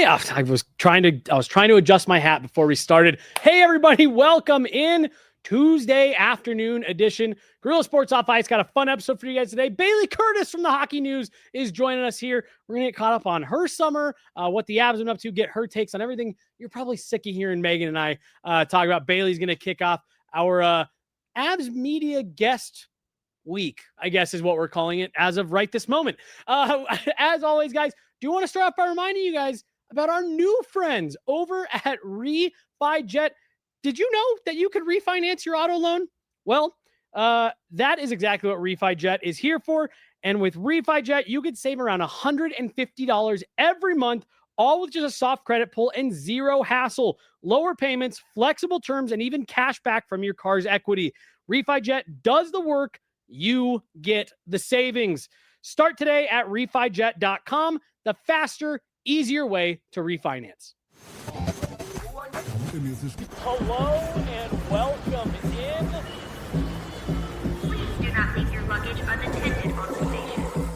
Yeah, I was trying to adjust my hat before we started. Hey, everybody, welcome in Tuesday afternoon edition. Gorilla Sports Off Ice got a fun episode for you guys today. Bailey Curtis from the Hockey News is joining us here. We're going to get caught up on her summer, what the Avs have been up to, get her takes on everything. You're probably sick of hearing Megan and I talk about. Bailey's going to kick off our Avs media guest week, I guess is what we're calling it as of right this moment. As always, guys, do want to start off by reminding you guys about our new friends over at RefiJet. Did you know that you could refinance your auto loan? Well, that is exactly what RefiJet is here for. And with RefiJet, you could save around $150 every month, all with just a soft credit pull and zero hassle. Lower payments, flexible terms, and even cash back from your car's equity. RefiJet does the work. You get the savings. Start today at refijet.com, the faster, easier way to refinance. Hello and welcome in. Please do not leave your luggage unattended on the station.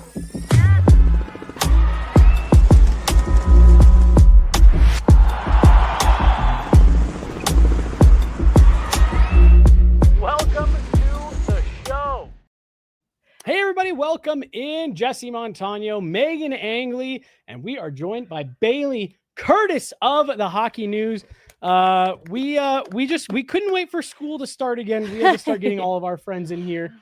Welcome to the show. Hey, everybody, welcome in. Jesse Montano, Meghan Angley, and we are joined by Bailey Curtis of the Hockey News. We couldn't wait for school to start again. We had to start getting all of our friends in here.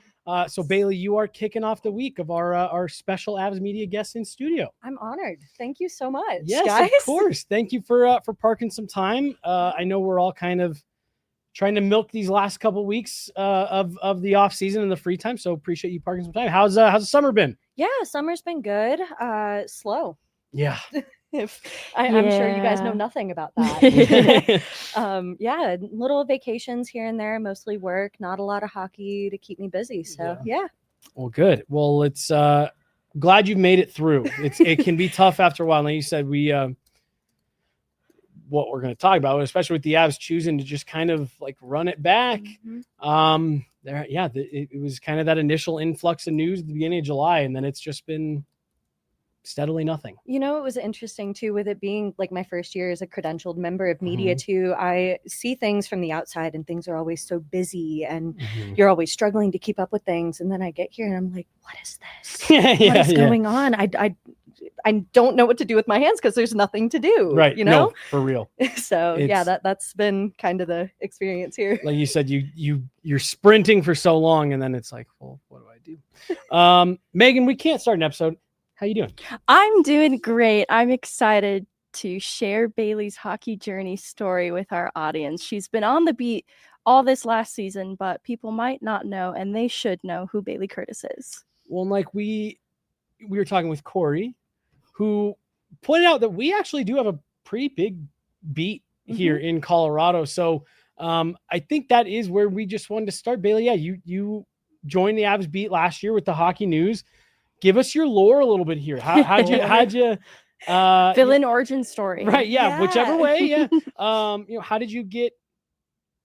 So Bailey, you are kicking off the week of our special Avs media guest in studio. I'm honored. Thank you so much. Yes, guys. Of course. Thank you for parking some time. I know we're all kind of trying to milk these last couple weeks of the off season and the free time. So appreciate you parking some time. How's the summer been? Yeah, summer's been good. Slow. Yeah. I'm sure you guys know nothing about that. Little vacations here and there, mostly work, not a lot of hockey to keep me busy. So yeah. Well, good. Well, it's glad you've made it through. It can be tough after a while. Like you said, what we're going to talk about, especially with the Avs choosing to just kind of like run it back. Mm-hmm. It was kind of that initial influx of news at the beginning of July, and then it's just been steadily nothing. You know, it was interesting too, with it being like my first year as a credentialed member of media too. I see things from the outside and things are always so busy and you're always struggling to keep up with things. And then I get here and I'm like, what is this? What is going on? I don't know what to do with my hands because there's nothing to do. Right. You know, no, for real. So that's been kind of the experience here. Like you said, you're sprinting for so long and then it's like, well, what do I do? Megan, we can't start an episode. How you doing? I'm doing great. I'm excited to share Bailey's hockey journey story with our audience. She's been on the beat all this last season, but people might not know, and they should know who Bailey Curtis is. Well, like we were talking with Corey, who pointed out that we actually do have a pretty big beat here in Colorado. So I think that is where we just wanted to start. Bailey, yeah, you joined the Avs beat last year with the Hockey News. Give us your lore a little bit here. How'd you villain origin story? Right. Yeah. Whichever way. Yeah. How did you get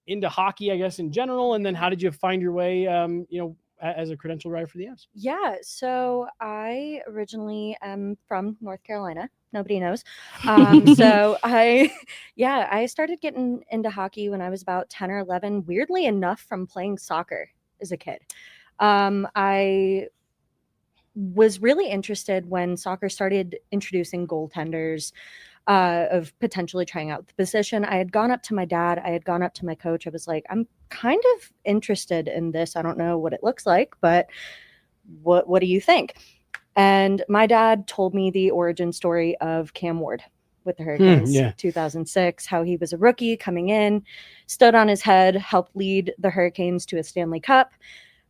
into hockey, I guess, in general? And then how did you find your way, as a credential writer for the Avs? Yeah. So I originally am from North Carolina. Nobody knows. So I started getting into hockey when I was about 10 or 11, weirdly enough, from playing soccer as a kid. I was really interested when soccer started introducing goaltenders, of potentially trying out the position. I had gone up to my dad. I had gone up to my coach. I was like, I'm kind of interested in this. I don't know what it looks like, but what do you think? And my dad told me the origin story of Cam Ward with the Hurricanes, 2006, how he was a rookie coming in, stood on his head, helped lead the Hurricanes to a Stanley Cup.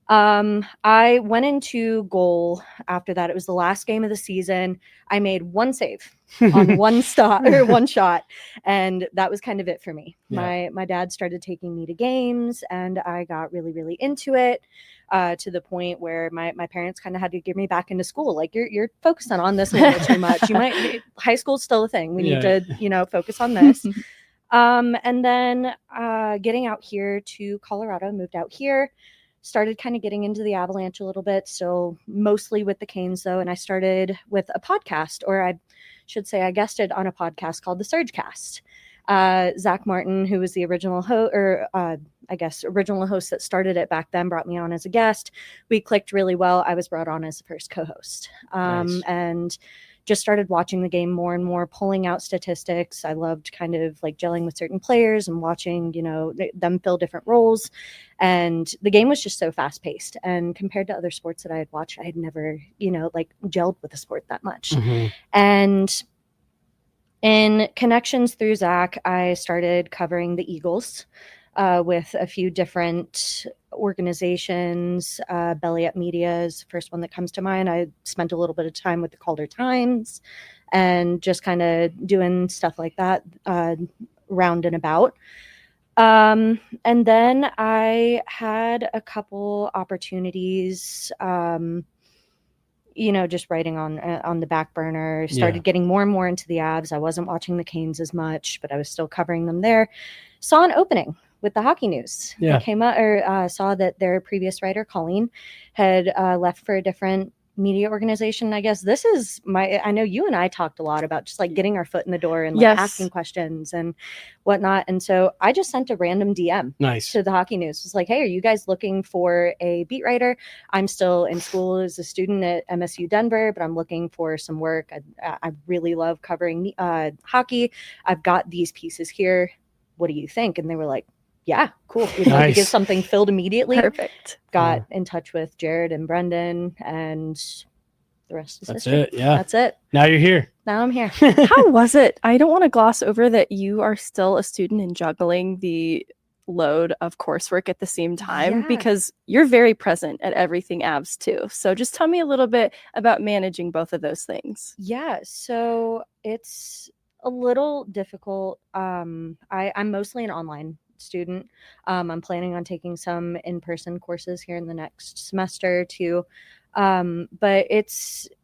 I went into goal after that. It was the last game of the season. I made one save on one shot. And that was kind of it for me. Yeah. My dad started taking me to games and I got really, really into it, to the point where my parents kind of had to get me back into school. Like you're focused on this a little too much. High school's still a thing. We need to, focus on this. And then, getting out here to Colorado, moved out here. Started kind of getting into the Avalanche a little bit, still mostly with the Canes though. And I started with a podcast, or I'd should say I guested on a podcast called The Surgecast. Zach Martin, who was the original host, or I guess original host that started it back then, brought me on as a guest. We clicked really well. I was brought on as the first co-host, Nice. and just started watching the game more and more, pulling out statistics. I loved kind of like gelling with certain players and watching, them fill different roles. And the game was just so fast paced. And compared to other sports that I had watched, I had never, like gelled with the sport that much. Mhm. And in connections through Zach, I started covering the Eagles with a few different organizations. Belly Up Media is the first one that comes to mind. I spent a little bit of time with the Calder Times and just kind of doing stuff like that, round and about. And then I had a couple opportunities, just writing on the back burner, started getting more and more into the Avs. I wasn't watching the Canes as much, but I was still covering them there. Saw an opening with the Hockey News. Yeah. It came out, or saw that their previous writer, Colleen, had left for a different media organization. I guess this is I know you and I talked a lot about just like getting our foot in the door and like Yes. asking questions and whatnot. And so I just sent a random DM Nice. to the Hockey News. It's like, hey, are you guys looking for a beat writer? I'm still in school as a student at MSU Denver, but I'm looking for some work. I really love covering hockey. I've got these pieces here. What do you think? And they were like, yeah, cool. We'd love to get Nice. something filled immediately. Perfect. Got in touch with Jared and Brendan, and the rest is That's history. it. Yeah. That's it. Now you're here. Now I'm here. How was it? I don't want to gloss over that you are still a student and juggling the load of coursework at the same time, Yeah. because you're very present at everything Avs too. So just tell me a little bit about managing both of those things. Yeah, so it's a little difficult. I'm mostly an online student. I'm planning on taking some in-person courses here in the next semester too. But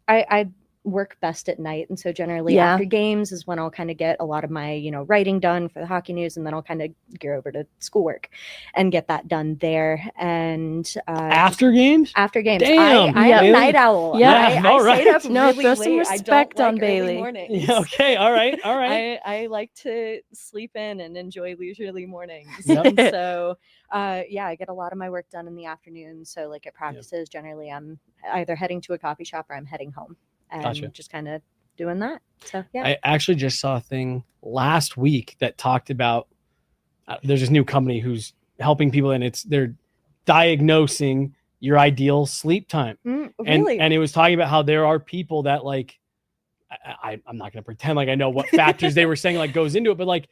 I work best at night, and so generally Yeah. after games is when I'll kind of get a lot of my writing done for the Hockey News, and then I'll kind of gear over to schoolwork and get that done there. And After games? after games, Damn, I am a Bailey. night owl. Yeah, I all stayed right. up No, really throw some late. respect I on don't like early Bailey. mornings. Yeah, okay. All right. All right. I like to sleep in and enjoy leisurely mornings. Yep. And so, I get a lot of my work done in the afternoon. So, like at practices, generally I'm either heading to a coffee shop or I'm heading home and Gotcha. just kind of doing that. So, yeah. I actually just saw a thing last week that talked about there's this new company who's helping people, and they're diagnosing your ideal sleep time. Really? And it was talking about how there are people that like, I'm not going to pretend like I know what factors they were saying like goes into it, but like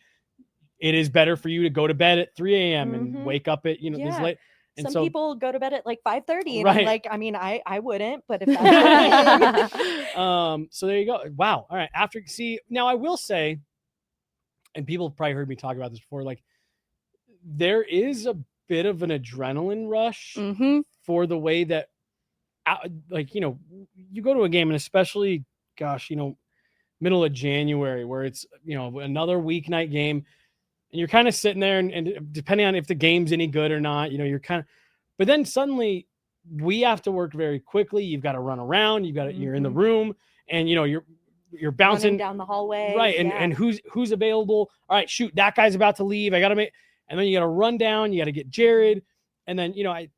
it is better for you to go to bed at 3 a.m. and Mhm. wake up at, this Yeah. late. And Some so, people go to bed at like 5:30, and Right. I'm like, I mean, I wouldn't, but if that's so there you go. Wow. All right. Now I will say, and people have probably heard me talk about this before, like there is a bit of an adrenaline rush Mm-hmm. for the way that, you go to a game, and especially, middle of January where it's, another weeknight game, and you're kind of sitting there and depending on if the game's any good or not, you're but then suddenly we have to work very quickly. You've got to run around, you're in the room, and you're bouncing running down the hallway. right. Yeah. And who's available. All right, shoot, that guy's about to leave. I got to make, and then you got to run down, you got to get Jared. And then, I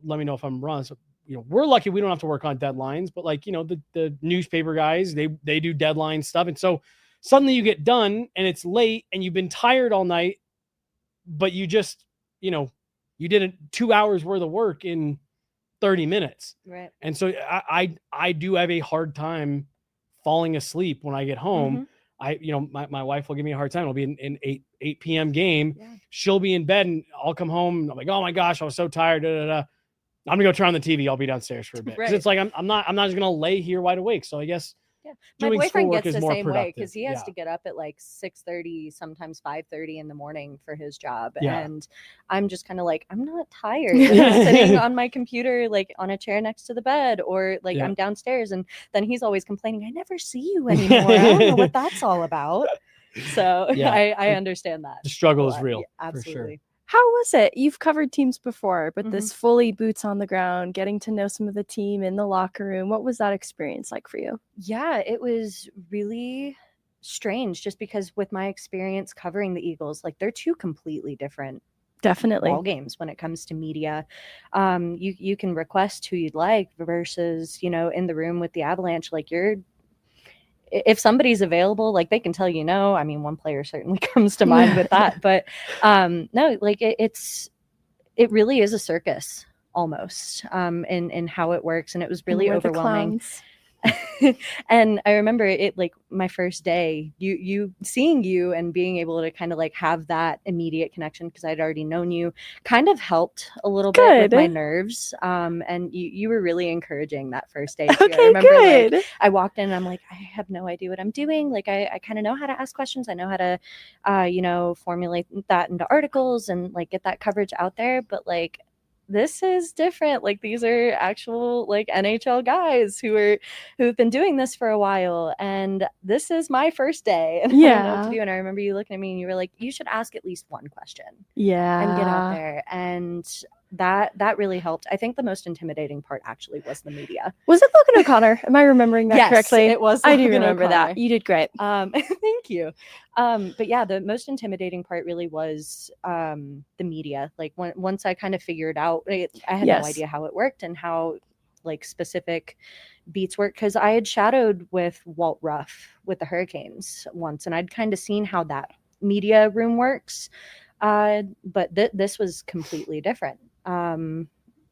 let me know if I'm wrong. So, we're lucky we don't have to work on deadlines, but like, the newspaper guys, they do deadline stuff. And so suddenly you get done and it's late and you've been tired all night, but you just, you did 2 hours worth of work in 30 minutes. Right. And so I do have a hard time falling asleep when I get home. My wife will give me a hard time. It'll be an 8 p.m. game. Yeah. She'll be in bed and I'll come home and I'm like, oh my gosh, I was so tired. I'm gonna go turn on the TV. I'll be downstairs for a bit. 'Cause Right. it's like I'm not just gonna lay here wide awake. So I guess Yeah. My doing boyfriend schoolwork gets is the more same way productive. because he has Yeah. to get up at like 6:30, sometimes 5:30 in the morning for his job. Yeah. And I'm just kind of like, I'm not tired. I'm sitting on my computer, like on a chair next to the bed, or like Yeah. I'm downstairs. And then he's always complaining, I never see you anymore. I don't know what that's all about. So Yeah. I understand that. The struggle a is lot. real. Yeah, for sure. absolutely. How was it? You've covered teams before, but Mhm. this fully boots on the ground, getting to know some of the team in the locker room. What was that experience like for you? Yeah, it was really strange just because with my experience covering the Eagles, like they're two completely different Definitely. ball games when it comes to media. You can request who you'd like versus, in the room with the Avalanche, like if somebody's available, like they can tell you no. I mean, one player certainly comes to mind with that, but no, like it really is a circus almost in how it works, and it was really And we're the overwhelming. clowns. And I remember it, like my first day, you seeing you and being able to kind of like have that immediate connection because I'd already known you kind of helped a little bit with my Good. nerves. And you were really encouraging that first day too. I Okay, remember good. like I walked in and I'm like, I have no idea what I'm doing. Like I kind of know how to ask questions. I know how to formulate that into articles and like get that coverage out there. But like this is different. Like these are actual like NHL guys who've been doing this for a while, and this is my first day and I don't know what to Yeah. do. And I remember you looking at me and you were like, you should ask at least one question Yeah. and get out there. And that really helped. I think the most intimidating part actually was the media. Was it Logan O'Connor? Am I remembering that Yes, correctly? it was I do Logan remember O'Connor. that. You did great. Thank you. But yeah, the most intimidating part really was the media. Like once I kind of figured out, I had no idea how it worked and how like specific beats work, because I had shadowed with Walt Ruff with the Hurricanes once, and I'd kind of seen how that media room works. But this was completely different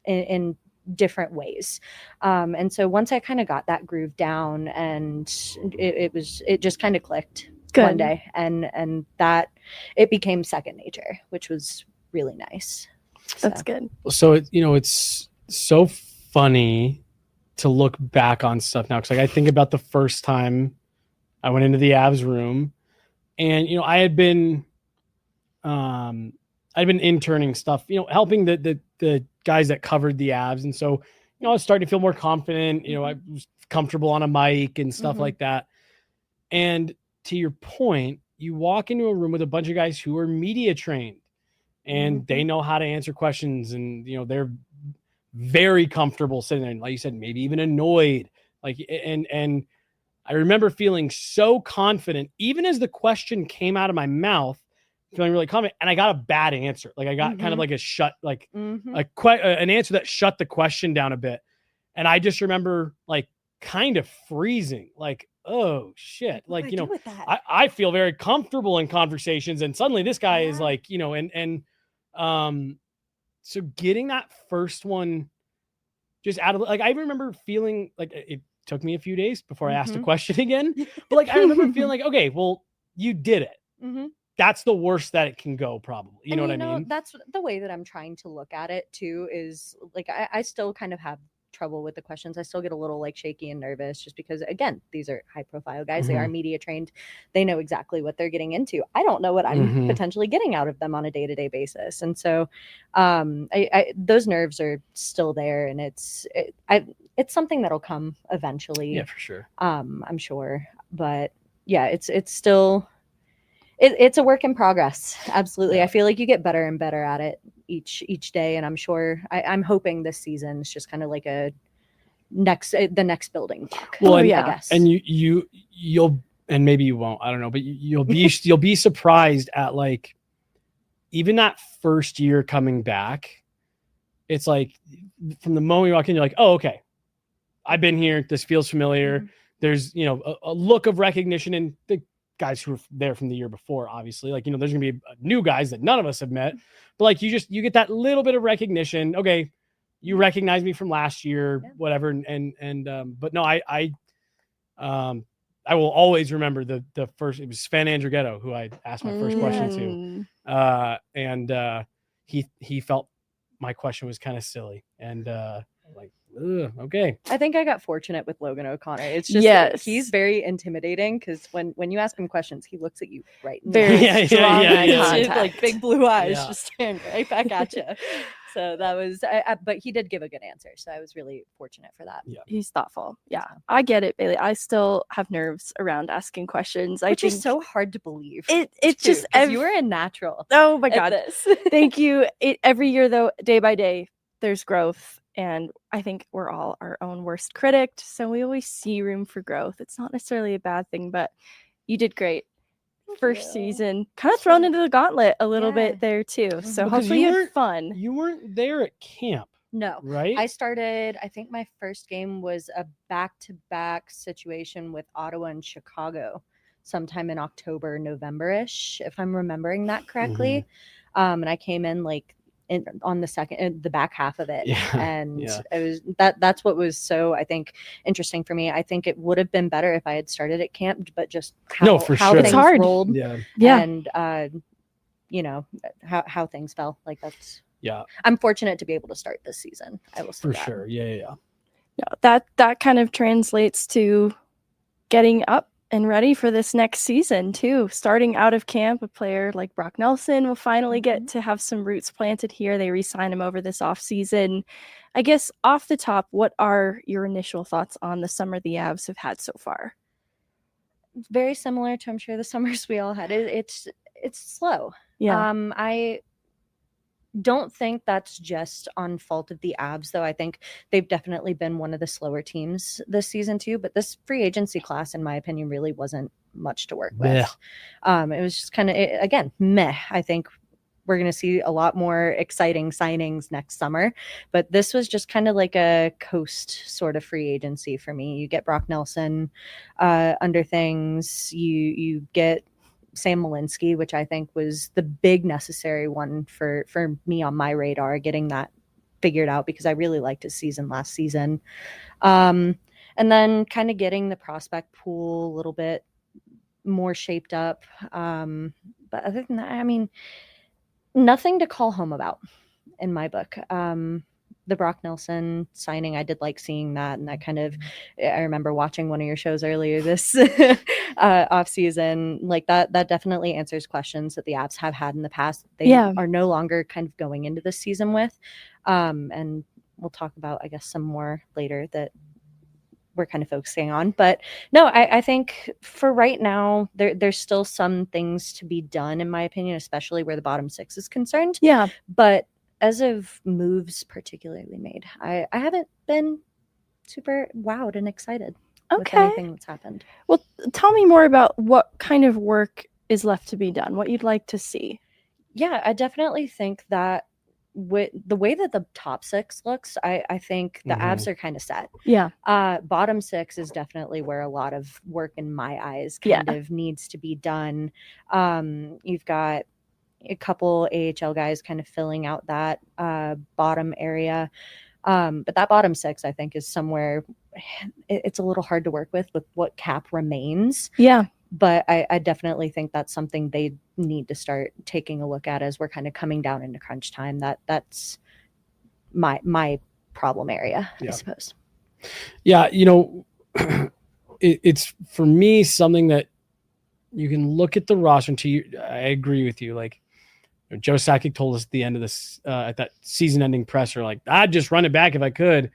in different ways. And so once I kind of got that groove down, and it just kind of clicked one day, and that it became second nature, which was really nice. That's good. So it's so funny to look back on stuff now, because like I think about the first time I went into the Avs room, and I had been interning stuff, helping the guys that covered the Avs, and so I was starting to feel more confident. I was comfortable on a mic and stuff like that. And to your point, you walk into a room with a bunch of guys who are media trained, and they know how to answer questions, and they're very comfortable sitting there, and like you said, maybe even annoyed, like and I remember feeling so confident even as the question came out of my mouth, feeling really confident, and I got a bad answer. Like I got kind of like a shut, like an answer that shut the question down a bit, and I just remember like kind of freezing, like, oh shit, like I feel very comfortable in conversations, and suddenly this guy is like, so getting that first one just out of, like, I remember feeling like it took me a few days before I asked a question again, but like I remember feeling like, okay, well, you did it. That's the worst that it can go, probably. You know what I mean? That's the way that I'm trying to look at it too, is like I still kind of have trouble with the questions. I still get a little like shaky and nervous just because, again, these are high profile guys. They are media trained. They know exactly what they're getting into. I don't know what I'm potentially getting out of them on a day-to-day basis. And so those nerves are still there, and it's something that'll come eventually. Yeah, for sure. I'm sure. But yeah, it's still it's a work in progress. Absolutely. Yeah. I feel like you get better and better at it each day. And I'm sure I'm hoping this season is just kind of like the next building block. Well, I guess. And you'll, and maybe you won't, I don't know, but you'll be surprised at like, even that first year coming back, it's like from the moment you walk in, you're like, oh, okay, I've been here. This feels familiar. There's, a look of recognition in the guys who were there from the year before, obviously, like, there's gonna be new guys that none of us have met, but like, you get that little bit of recognition. Okay, you recognize me from last year, whatever. And but no, I will always remember the first, it was Sven Andrighetto who I asked my first question to. And he felt my question was kind of silly, and like, okay. I think I got fortunate with Logan O'Connor. It's just like, he's very intimidating, because when you ask him questions, he looks at you right in the very strong eye contact. like big blue eyes just staring right back at you. So that was, but he did give a good answer. So I was really fortunate for that. Yeah. He's thoughtful. Yeah, I get it, Bailey. I still have nerves around asking questions. Which I is think so hard to believe. it's just you were a natural. oh my at god. this. Thank you. Every year though, day by day, there's growth, and I think we're all our own worst critic, so we always see room for growth. It's not necessarily a bad thing, but you did great. First you. season, kind of thrown into the gauntlet a little Yeah. bit there too. So Because hopefully you you weren't- had fun. You weren't there at camp, No. right? I think my first game was a back-to-back situation with Ottawa and Chicago sometime in October, November-ish, if I'm remembering that correctly. And I came in like on the back half of it. Yeah, And yeah. it was that's what was so, I think, interesting for me. I think it would have been better if I had started at camp, but just how for how sure. things It's hard. rolled Yeah. Yeah. and how things fell. Like that's Yeah, I'm fortunate to be able to start this season. I will say for that. sure. Yeah. Yeah, that kind of translates to getting up and ready for this next season too. Starting out of camp, a player like Brock Nelson will finally get to have some roots planted here. They re-sign him over this off season. I guess off the top, what are your initial thoughts on the summer the Avs have had so far? Very similar to, I'm sure, the summers we all had. It's slow. Yeah. I don't think that's just on fault of the Avs, though. I think they've definitely been one of the slower teams this season too. But this free agency class, in my opinion, really wasn't much to work with. It was just kind of, again, meh. I think we're going to see a lot more exciting signings next summer, but this was just kind of like a coast sort of free agency for me. You get Brock Nelson under things. You get Sam Malinsky, which I think was the big necessary one for me on my radar, getting that figured out because I really liked his season last season. And then kind of getting the prospect pool a little bit more shaped up. But other than that, I mean, nothing to call home about in my book. The Brock Nelson signing, I did like seeing that. And that kind of, I remember watching one of your shows earlier this off season, like that definitely answers questions that the Avs have had in the past. They are no longer kind of going into this season with. And we'll talk about, I guess, some more later that we're kind of focusing on. But no, I think for right now, there's still some things to be done, in my opinion, especially where the bottom six is concerned. Yeah. But as of moves particularly made, I haven't been super wowed and excited with anything that's happened. Well, tell me more about what kind of work is left to be done, what you'd like to see. Yeah, I definitely think that with the way that the top six looks, I think the Avs are kind of set. Yeah. Bottom six is definitely where a lot of work in my eyes kind of needs to be done. You've got a couple AHL guys kind of filling out that bottom area. But that bottom six, I think, is somewhere it's a little hard to work with what cap remains. Yeah. But I definitely think that's something they need to start taking a look at as we're kind of coming down into crunch time. That's my problem area, I suppose. Yeah, it's for me something that you can look at the roster. I agree with you. Like Joe Sakic told us at the end of this at that season-ending presser, like I'd just run it back if I could.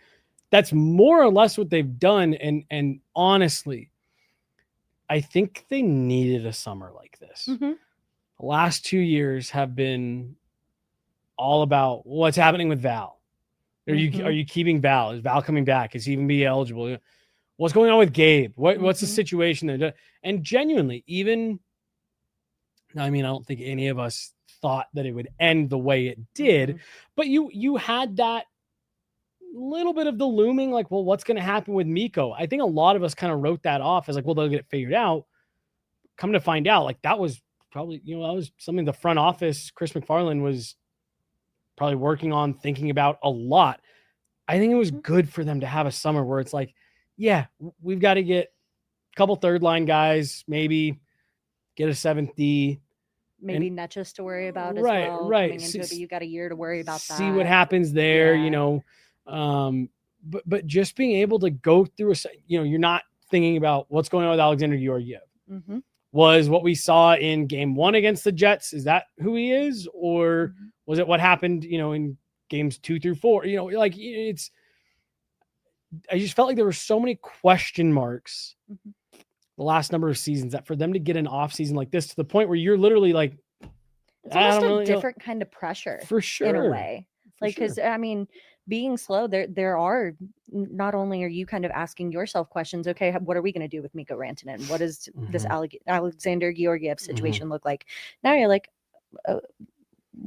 That's more or less what they've done, and honestly, I think they needed a summer like this. Mm-hmm. The last 2 years have been all about what's happening with Val. Are you keeping Val? Is Val coming back? Is he even be eligible? What's going on with Gabe? What's the situation there? And genuinely, even, I mean, I don't think any of us thought that it would end the way it did, but you had that little bit of the looming, like, well, what's going to happen with Mikko? I think a lot of us kind of wrote that off as like, well, they'll get it figured out. Come to find out, like that was probably, that was something the front office, Chris McFarland, was probably working on, thinking about a lot. I think it was good for them to have a summer where it's like, yeah, we've got to get a couple third line guys, maybe get a seventh D. Maybe Netchus to worry about as right, well. Right. Coming into it, but you got a year to worry about that. See what happens there, But just being able to go through you're not thinking about what's going on with Alexander Georgiev. Was what we saw in game 1 against the Jets. Is that who he is? Or was it what happened, in games 2 through 4. Like I just felt like there were so many question marks the last number of seasons that for them to get an off season like this to the point where you're literally like, it's almost a different kind of pressure for sure in a way. Like, because I mean, being slow, there are not only are you kind of asking yourself questions, okay, what are we going to do with Mikko Rantanen? What does this Alexander Georgiev situation look like? Now you're like,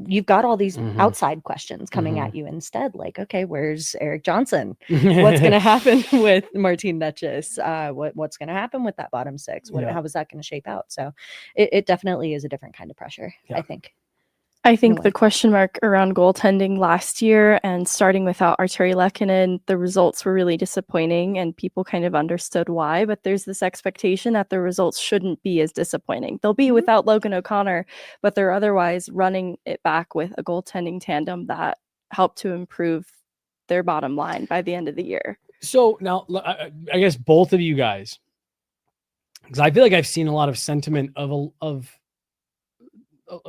you've got all these outside questions coming at you instead. Like, okay, where's Eric Johnson? What's going to happen with Martin Necas? What's going to happen with that bottom six? How is that going to shape out? So it definitely is a different kind of pressure, I think. I think the question mark around goaltending last year and starting without Artturi Lehkonen, the results were really disappointing and people kind of understood why, but there's this expectation that the results shouldn't be as disappointing. They'll be without Logan O'Connor, but they're otherwise running it back with a goaltending tandem that helped to improve their bottom line by the end of the year. So now, I guess both of you guys, because I feel like I've seen a lot of sentiment of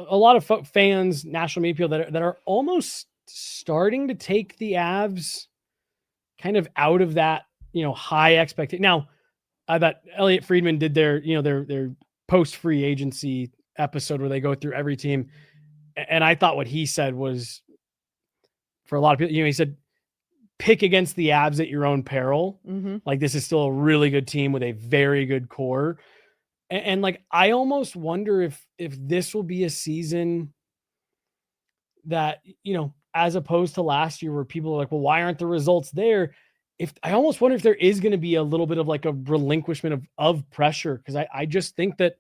a lot of fans, national media people that are almost starting to take the Avs kind of out of that, high expectation. Now, I thought Elliot Friedman did their post free agency episode where they go through every team. And I thought what he said was, for a lot of people, he said, pick against the Avs at your own peril. Like, this is still a really good team with a very good core. And like, I almost wonder if this will be a season that, as opposed to last year where people are like, well, why aren't the results there? I almost wonder if there is going to be a little bit of like a relinquishment of pressure. Cause I just think that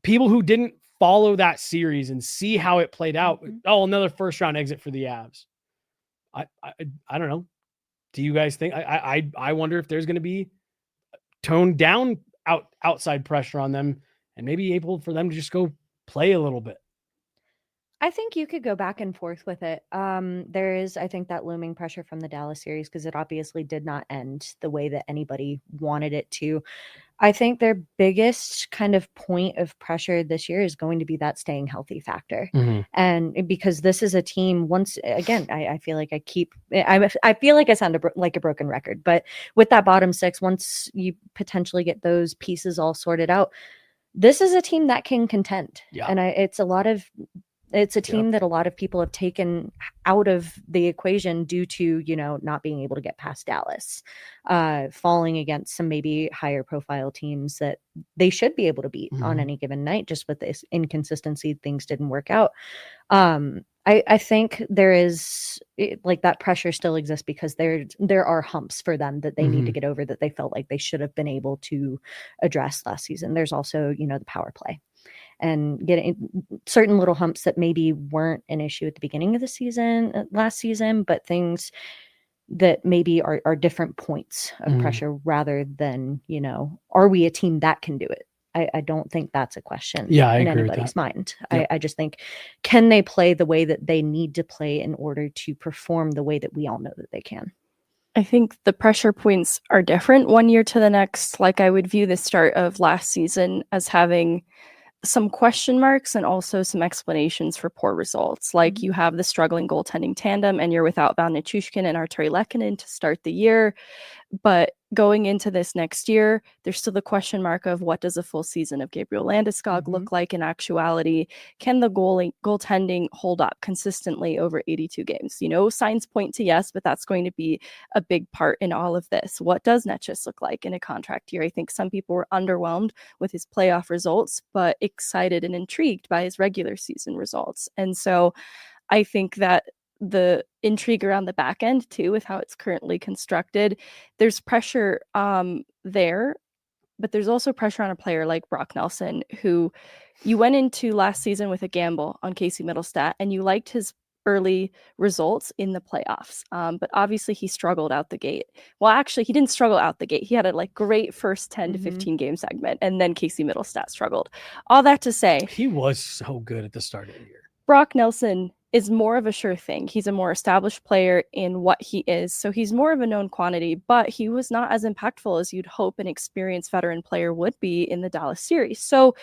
people who didn't follow that series and see how it played out, another first round exit for the Avs. I don't know. Do you guys think, I wonder if there's going to be toned down outside pressure on them and maybe able for them to just go play a little bit? I think you could go back and forth with it. There is, I think, that looming pressure from the Dallas series because it obviously did not end the way that anybody wanted it to. I think their biggest kind of point of pressure this year is going to be that staying healthy factor. And because this is a team, once again, I feel like I feel like I sound like a broken record, but with that bottom six, once you potentially get those pieces all sorted out, this is a team that can contend. And it's a team that a lot of people have taken out of the equation due to, not being able to get past Dallas, falling against some maybe higher profile teams that they should be able to beat on any given night. Just with this inconsistency, things didn't work out. I think there is like that pressure still exists because there are humps for them that they need to get over that they felt like they should have been able to address last season. There's also, the power play. And getting certain little humps that maybe weren't an issue at the beginning of the season, last season, but things that maybe are different points of pressure rather than, are we a team that can do it? I don't think that's a question in anybody's mind. I just think, can they play the way that they need to play in order to perform the way that we all know that they can? I think the pressure points are different one year to the next. Like, I would view the start of last season as having some question marks and also some explanations for poor results. Like, you have the struggling goaltending tandem and you're without Val Nichushkin and Artturi Lehkonen to start the year. But going into this next year, there's still the question mark of what does a full season of Gabriel Landeskog look like in actuality? Can the goaltending hold up consistently over 82 games? Signs point to yes, but that's going to be a big part in all of this. What does Necas look like in a contract year? I think some people were underwhelmed with his playoff results, but excited and intrigued by his regular season results. And so I think that the intrigue around the back end too, with how it's currently constructed, there's pressure there, but there's also pressure on a player like Brock Nelson, who you went into last season with a gamble on Casey Middlestat and you liked his early results in the playoffs. But obviously he struggled out the gate. Well, actually he didn't struggle out the gate. He had a great first 10 to 15 game segment, and then Casey Middlestat struggled. All that to say, he was so good at the start of the year. Brock Nelson is more of a sure thing. He's a more established player in what he is. So he's more of a known quantity, but he was not as impactful as you'd hope an experienced veteran player would be in the Dallas series. So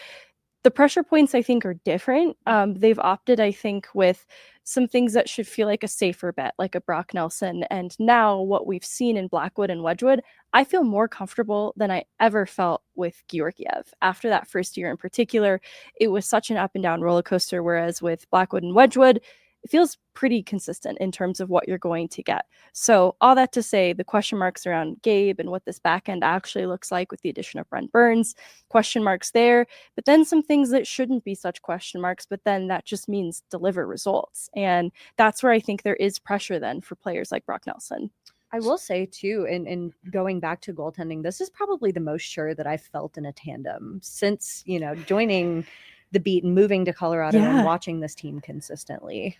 the pressure points, I think, are different. They've opted, I think, with some things that should feel like a safer bet, like a Brock Nelson. And now what we've seen in Blackwood and Wedgwood, I feel more comfortable than I ever felt with Georgiev. After that first year in particular, it was such an up and down roller coaster, whereas with Blackwood and Wedgwood, it feels pretty consistent in terms of what you're going to get. So all that to say, the question marks around Gabe and what this back end actually looks like with the addition of Brent Burns, question marks there, but then some things that shouldn't be such question marks, but then that just means deliver results. And that's where I think there is pressure then for players like Brock Nelson. I will say too, and going back to goaltending, this is probably the most sure that I've felt in a tandem since, joining the beat and moving to Colorado and watching this team consistently.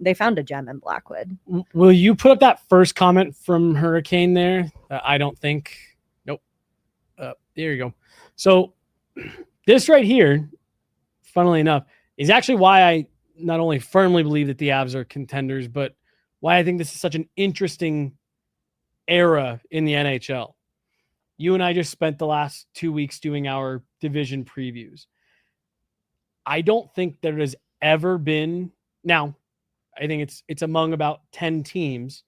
They found a gem in Blackwood. Will you put up that first comment from Hurricane there? I don't think. Nope. There you go. So this right here, funnily enough, is actually why I not only firmly believe that the Avs are contenders, but why I think this is such an interesting era in the NHL. You and I just spent the last 2 weeks doing our division previews. I don't think there has ever been, now I think it's among about 10 teams,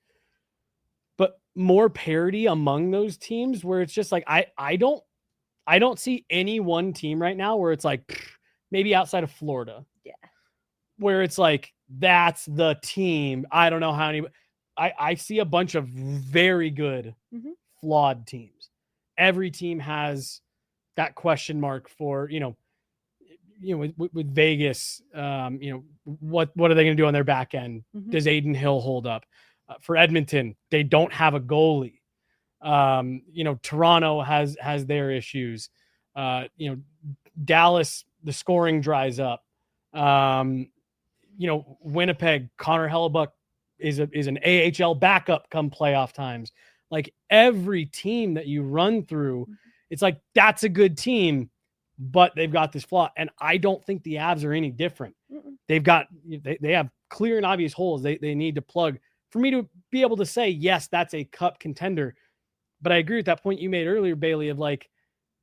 but more parity among those teams where it's just like I don't see any one team right now where it's like maybe outside of Florida. Yeah. Where it's like that's the team. I don't know how many I see a bunch of very good flawed teams. Every team has that question mark for, with Vegas, what are they going to do on their back end? Does Aiden Hill hold up? For Edmonton, they don't have a goalie. Toronto has their issues. Dallas, the scoring dries up. Winnipeg, Connor Hellebuck is an AHL backup come playoff times. Like every team that you run through, it's like that's a good team, but they've got this flaw. And I don't think the Avs are any different. They've got, they have clear and obvious holes they need to plug for me to be able to say, yes, that's a cup contender. But I agree with that point you made earlier, Bailey, of like,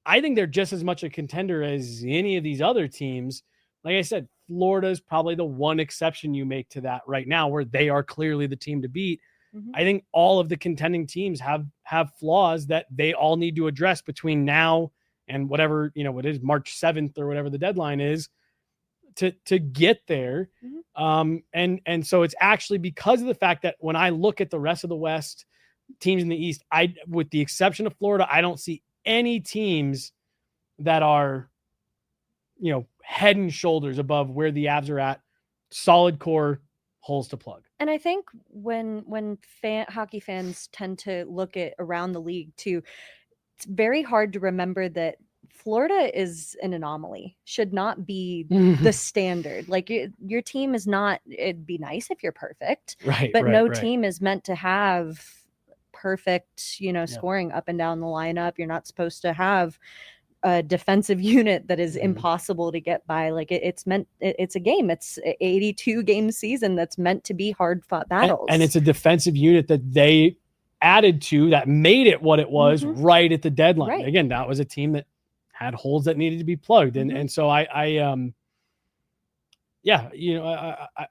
I think they're just as much a contender as any of these other teams. Like I said, Florida is probably the one exception you make to that right now, where they are clearly the team to beat. I think all of the contending teams have flaws that they all need to address between now and whatever, it is March 7th or whatever the deadline is to get there. And so it's actually because of the fact that when I look at the rest of the West teams in the East, with the exception of Florida, I don't see any teams that are, head and shoulders above where the Avs are at. Solid core, holes to plug. And I think when hockey fans tend to look at around the league too, it's very hard to remember that Florida is an anomaly, should not be the standard. Like your team is not, it'd be nice if you're perfect, right? But no right. team is meant to have perfect, scoring up and down the lineup. You're not supposed to have a defensive unit that is impossible to get by. Like it's a game. It's 82 game season that's meant to be hard fought battles. And it's a defensive unit that they added to that made it what it was right at the deadline. Right. Again, that was a team that had holes that needed to be plugged. And so I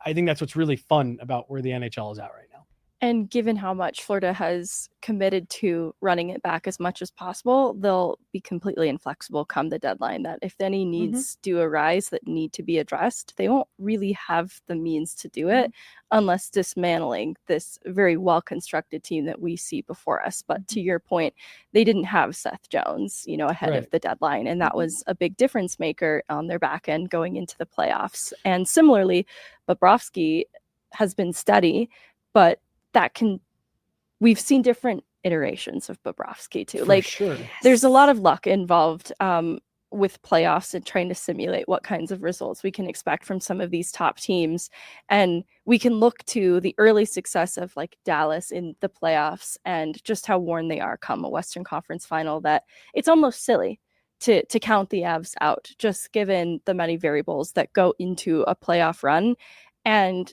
think that's what's really fun about where the NHL is at right now. And given how much Florida has committed to running it back as much as possible, they'll be completely inflexible come the deadline, that if any needs do arise that need to be addressed, they won't really have the means to do it unless dismantling this very well-constructed team that we see before us. But to your point, they didn't have Seth Jones, ahead of the deadline. And that was a big difference maker on their back end going into the playoffs. And similarly, Bobrovsky has been steady, but we've seen different iterations of Bobrovsky too. There's a lot of luck involved with playoffs and trying to simulate what kinds of results we can expect from some of these top teams. And we can look to the early success of like Dallas in the playoffs and just how worn they are come a Western Conference final, that it's almost silly to count the Avs out, just given the many variables that go into a playoff run. And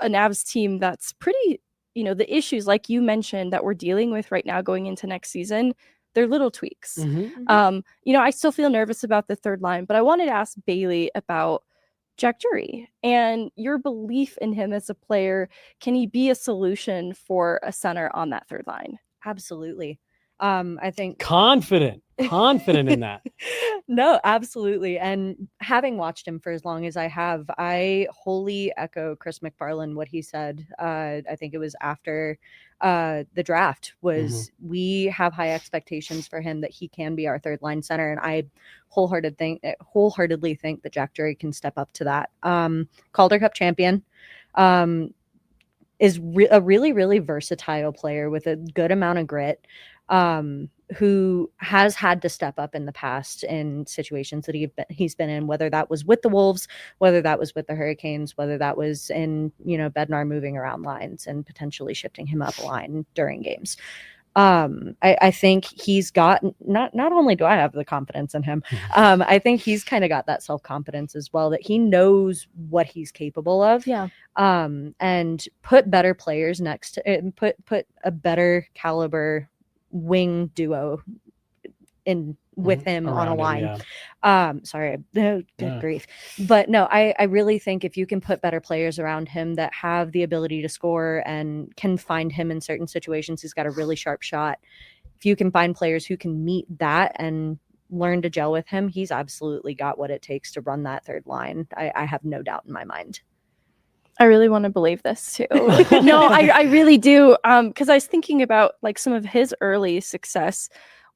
an Avs team that's pretty, the issues like you mentioned that we're dealing with right now going into next season, they're little tweaks. Mhm. I still feel nervous about the third line, but I wanted to ask Bailey about Jack Drury and your belief in him as a player. Can he be a solution for a center on that third line? Absolutely. I think Confident in that. No, absolutely. And having watched him for as long as I have, I wholly echo Chris McFarland, what he said. I think it was after the draft was we have high expectations for him that he can be our third line center. And I wholeheartedly think that Jack Drury can step up to that. Calder Cup champion. Is a really, really versatile player with a good amount of grit, who has had to step up in the past in situations that he's been in, whether that was with the Wolves, whether that was with the Hurricanes, whether that was in, Bednar moving around lines and potentially shifting him up a line during games. I think he's got not only do I have the confidence in him, I think he's kind of got that self-confidence as well, that he knows what he's capable of. Yeah. And put better players next to put a better caliber wing duo in with him on a line. Sorry, good grief. But no, I really think if you can put better players around him that have the ability to score and can find him in certain situations, he's got a really sharp shot. If you can find players who can meet that and learn to gel with him, he's absolutely got what it takes to run that third line. I have no doubt in my mind. I really want to believe this too. No, I really do. Because I was thinking about like some of his early success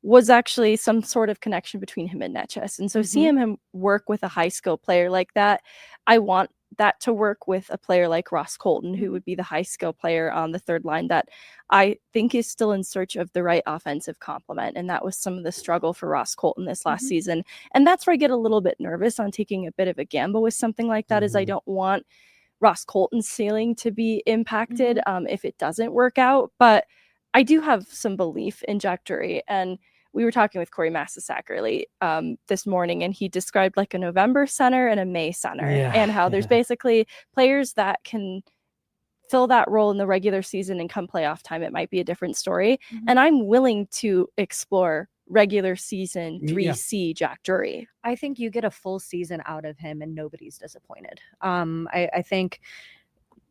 was actually some sort of connection between him and Netchess. And so seeing him work with a high skill player like that, I want that to work with a player like Ross Colton, who would be the high skill player on the third line that I think is still in search of the right offensive complement. And that was some of the struggle for Ross Colton this last season. And that's where I get a little bit nervous on taking a bit of a gamble with something like that, is I don't want Ross Colton's ceiling to be impacted if it doesn't work out. But I do have some belief in Jack Drury. And we were talking with Corey Massasakerly this morning, and he described like a November center and a May center, and how there's basically players that can fill that role in the regular season, and come playoff time, it might be a different story. And I'm willing to explore regular season 3C Jack Drury. I think you get a full season out of him and nobody's disappointed. I think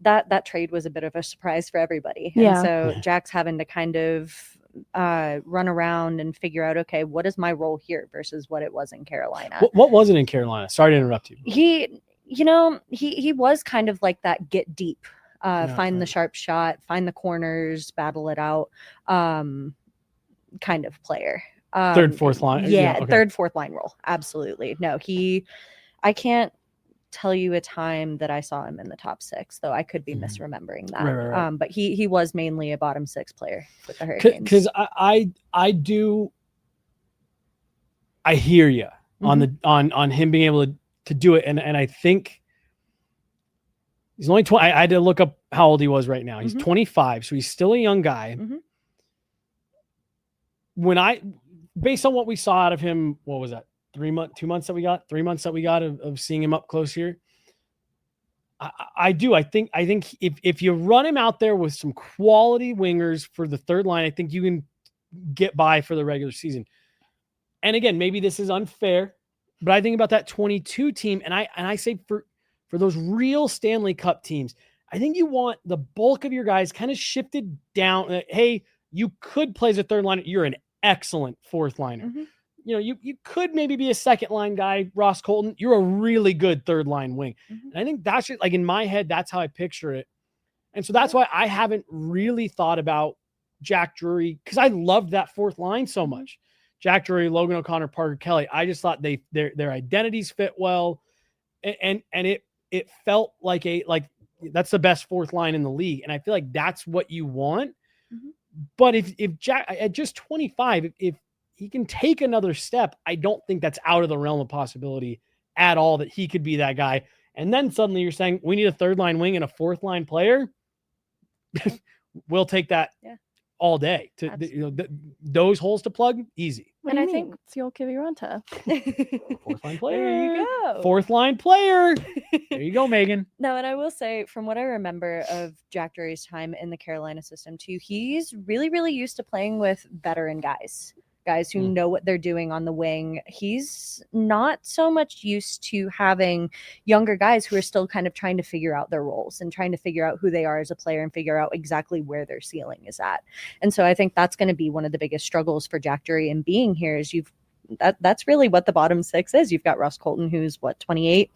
that trade was a bit of a surprise for everybody. And so Jack's having to kind of run around and figure out, okay, what is my role here versus what it was in Carolina. What was it in Carolina? Sorry to interrupt you. He was kind of like that get deep, find the sharp shot, find the corners, battle it out kind of player. Third, fourth line. Third, fourth line role. Absolutely. No, I can't tell you a time that I saw him in the top six, though I could be misremembering that. Right. But he was mainly a bottom six player with the Hurricanes. Because I hear you on him being able to do it, and I think he's only 20. I had to look up how old he was right now. He's 25, so he's still a young guy. Based on what we saw out of him, what was that? 3 months that we got of seeing him up close here. I think if you run him out there with some quality wingers for the third line, I think you can get by for the regular season. And again, maybe this is unfair, but I think about that 22 team, and I say for those real Stanley Cup teams, I think you want the bulk of your guys kind of shifted down. Hey, you could play as a third line. You're an excellent fourth liner. You could maybe be a second line guy, Ross Colton. You're a really good third line wing. And I think that's just, like, in my head, that's how I picture it. And so that's why I haven't really thought about Jack Drury, because I loved that fourth line so much. Jack Drury, Logan O'Connor, Parker Kelly. I just thought their identities fit well. And it felt like that's the best fourth line in the league. And I feel like that's what you want. But if Jack at just 25, if he can take another step, I don't think that's out of the realm of possibility at all that he could be that guy. And then suddenly you're saying we need a third line wing and a fourth line player. We'll take that all day. Those holes to plug, easy. And I think it's the old Kiviranta. Fourth line player. There you go. Fourth line player. There you go, Megan. No, and I will say, from what I remember of Jack Drury's time in the Carolina system too, he's really, really used to playing with veteran guys. guys who know what they're doing on the wing. He's not so much used to having younger guys who are still kind of trying to figure out their roles and trying to figure out who they are as a player and figure out exactly where their ceiling is at. And so I think that's going to be one of the biggest struggles for Jack Drury in being here is that's really what the bottom six is. You've got Ross Colton, who's 28,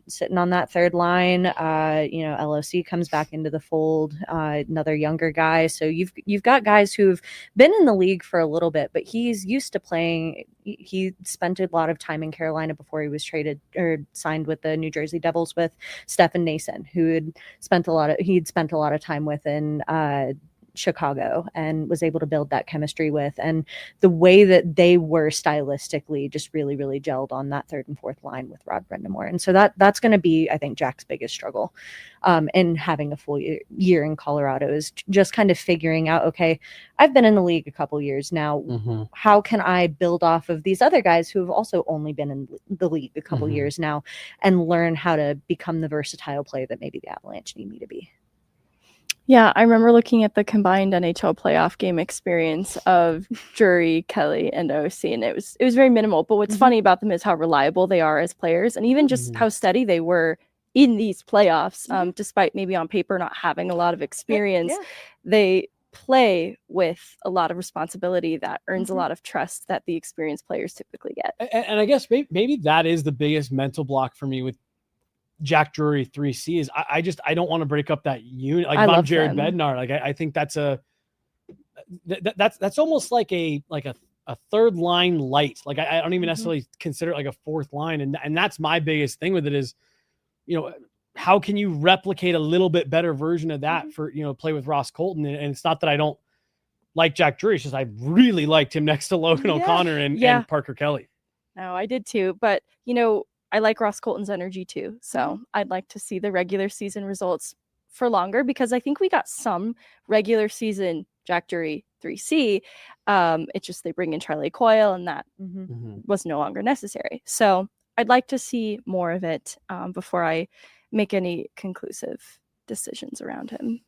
sitting on that third line. LOC comes back into the fold, another younger guy. So you've got guys who've been in the league for a little bit, but he's used to playing. He spent a lot of time in Carolina before he was traded or signed with the New Jersey Devils with Stefan Nason, who he'd spent a lot of time with in Chicago and was able to build that chemistry with, and the way that they were stylistically just really, really gelled on that third and fourth line with Rod Brind'Amour. And so that's going to be, I think, Jack's biggest struggle in having a full year in Colorado is just kind of figuring out, okay, I've been in the league a couple years now. How can I build off of these other guys who have also only been in the league a couple years now and learn how to become the versatile player that maybe the Avalanche need me to be? Yeah, I remember looking at the combined NHL playoff game experience of Drury, Kelly, and OC, and it was very minimal. But what's funny about them is how reliable they are as players, and even just how steady they were in these playoffs, despite maybe on paper not having a lot of experience. They play with a lot of responsibility that earns a lot of trust that the experienced players typically get. And I guess maybe that is the biggest mental block for me with Jack Drury 3C is I don't want to break up that unit. Like if I'm Jared Bednar, like I think that's that's almost like a third line light. Like I don't even necessarily consider it like a fourth line. And that's my biggest thing with it is, how can you replicate a little bit better version of that for, play with Ross Colton? And it's not that I don't like Jack Drury. It's just, I really liked him next to Logan O'Connor and Parker Kelly. No, I did too. But, I like Ross Colton's energy too. So I'd like to see the regular season results for longer because I think we got some regular season Jack Drury 3C. It's just they bring in Charlie Coyle and that was no longer necessary. So I'd like to see more of it before I make any conclusive decisions around him.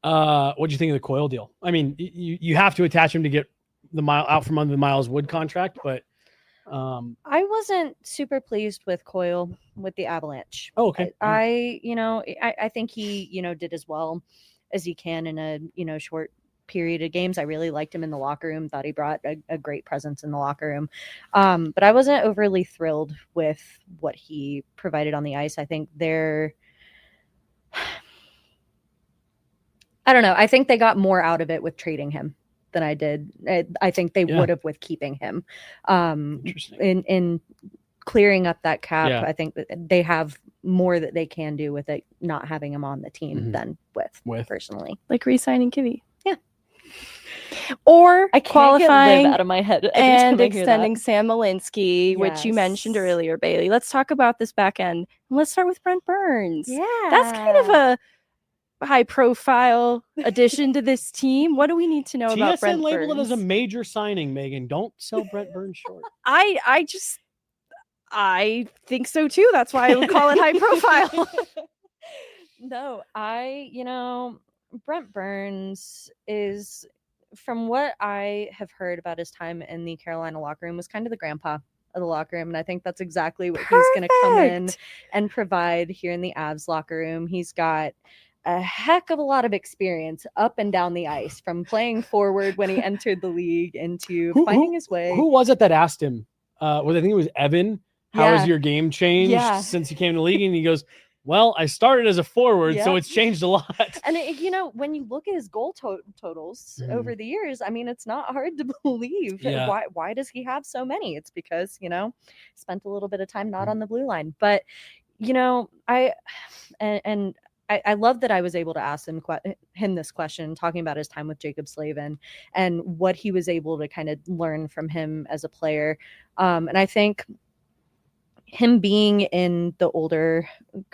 What do you think of the Coyle deal? I mean, you have to attach him to get the out from under the Miles Wood contract, but I wasn't super pleased with Coyle with the Avalanche. Oh, okay. I think he, did as well as he can in a, short period of games. I really liked him in the locker room, thought he brought a great presence in the locker room. But I wasn't overly thrilled with what he provided on the ice. I think I don't know. I think they got more out of it with trading him than I did. I think they would have with keeping him. In clearing up that cap, I think that they have more that they can do with it not having him on the team than with personally. Like re-signing Kivy. Yeah. Or I can't qualifying get out of my head and extending Sam Malinsky, which you mentioned earlier, Bailey. Let's talk about this back end. Let's start with Brent Burns. Yeah. That's kind of a high profile addition to this team. What do we need to know about Brent Burns? TSN labeled it as a major signing, Megan. Don't sell Brent Burns short. I think so too. That's why I would call it high profile. No, Brent Burns is, from what I have heard about his time in the Carolina locker room, was kind of the grandpa of the locker room. And I think that's exactly what he's going to come in and provide here in the Avs locker room. He's got a heck of a lot of experience up and down the ice, from playing forward when he entered the league into finding his way. Who was it that asked him? I think it was Evan. How has your game changed since you came to the league? And he goes, well, I started as a forward, so it's changed a lot. And, when you look at his goal totals over the years, I mean, it's not hard to believe. Why does he have so many? It's because, spent a little bit of time not on the blue line. But, I love that I was able to ask him this question, talking about his time with Jacob Slavin and what he was able to kind of learn from him as a player. And I think him being in the older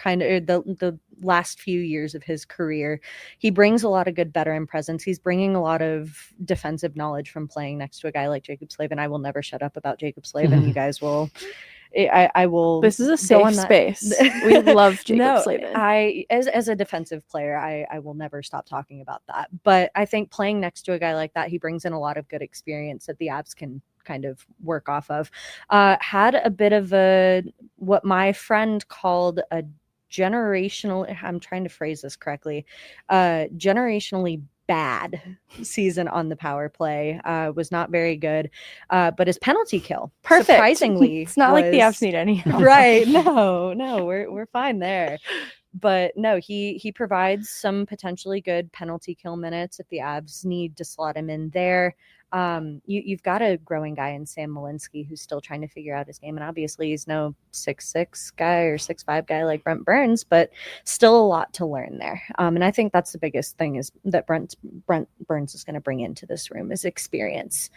the last few years of his career, he brings a lot of good veteran presence. He's bringing a lot of defensive knowledge from playing next to a guy like Jacob Slavin. I will never shut up about Jacob Slavin. You guys will I will. This is a go on safe that- space. We love Jacob No, Slavin. as a defensive player, I will never stop talking about that. But I think playing next to a guy like that, he brings in a lot of good experience that the Avs can kind of work off of. Had a bit of what my friend called a generational, I'm trying to phrase this correctly, generationally bad season on the power play. Was not very good, but his penalty kill, Perfect. surprisingly, It's not like the was- Avs need any help. right. No, we're fine there. But no, he provides some potentially good penalty kill minutes if the Avs need to slot him in there. You've got a growing guy in Sam Malinsky who's still trying to figure out his game, and obviously he's no 6'6" guy or 6'5" guy like Brent Burns, but still a lot to learn there. And I think that's the biggest thing is that Brent Burns is going to bring into this room is experience.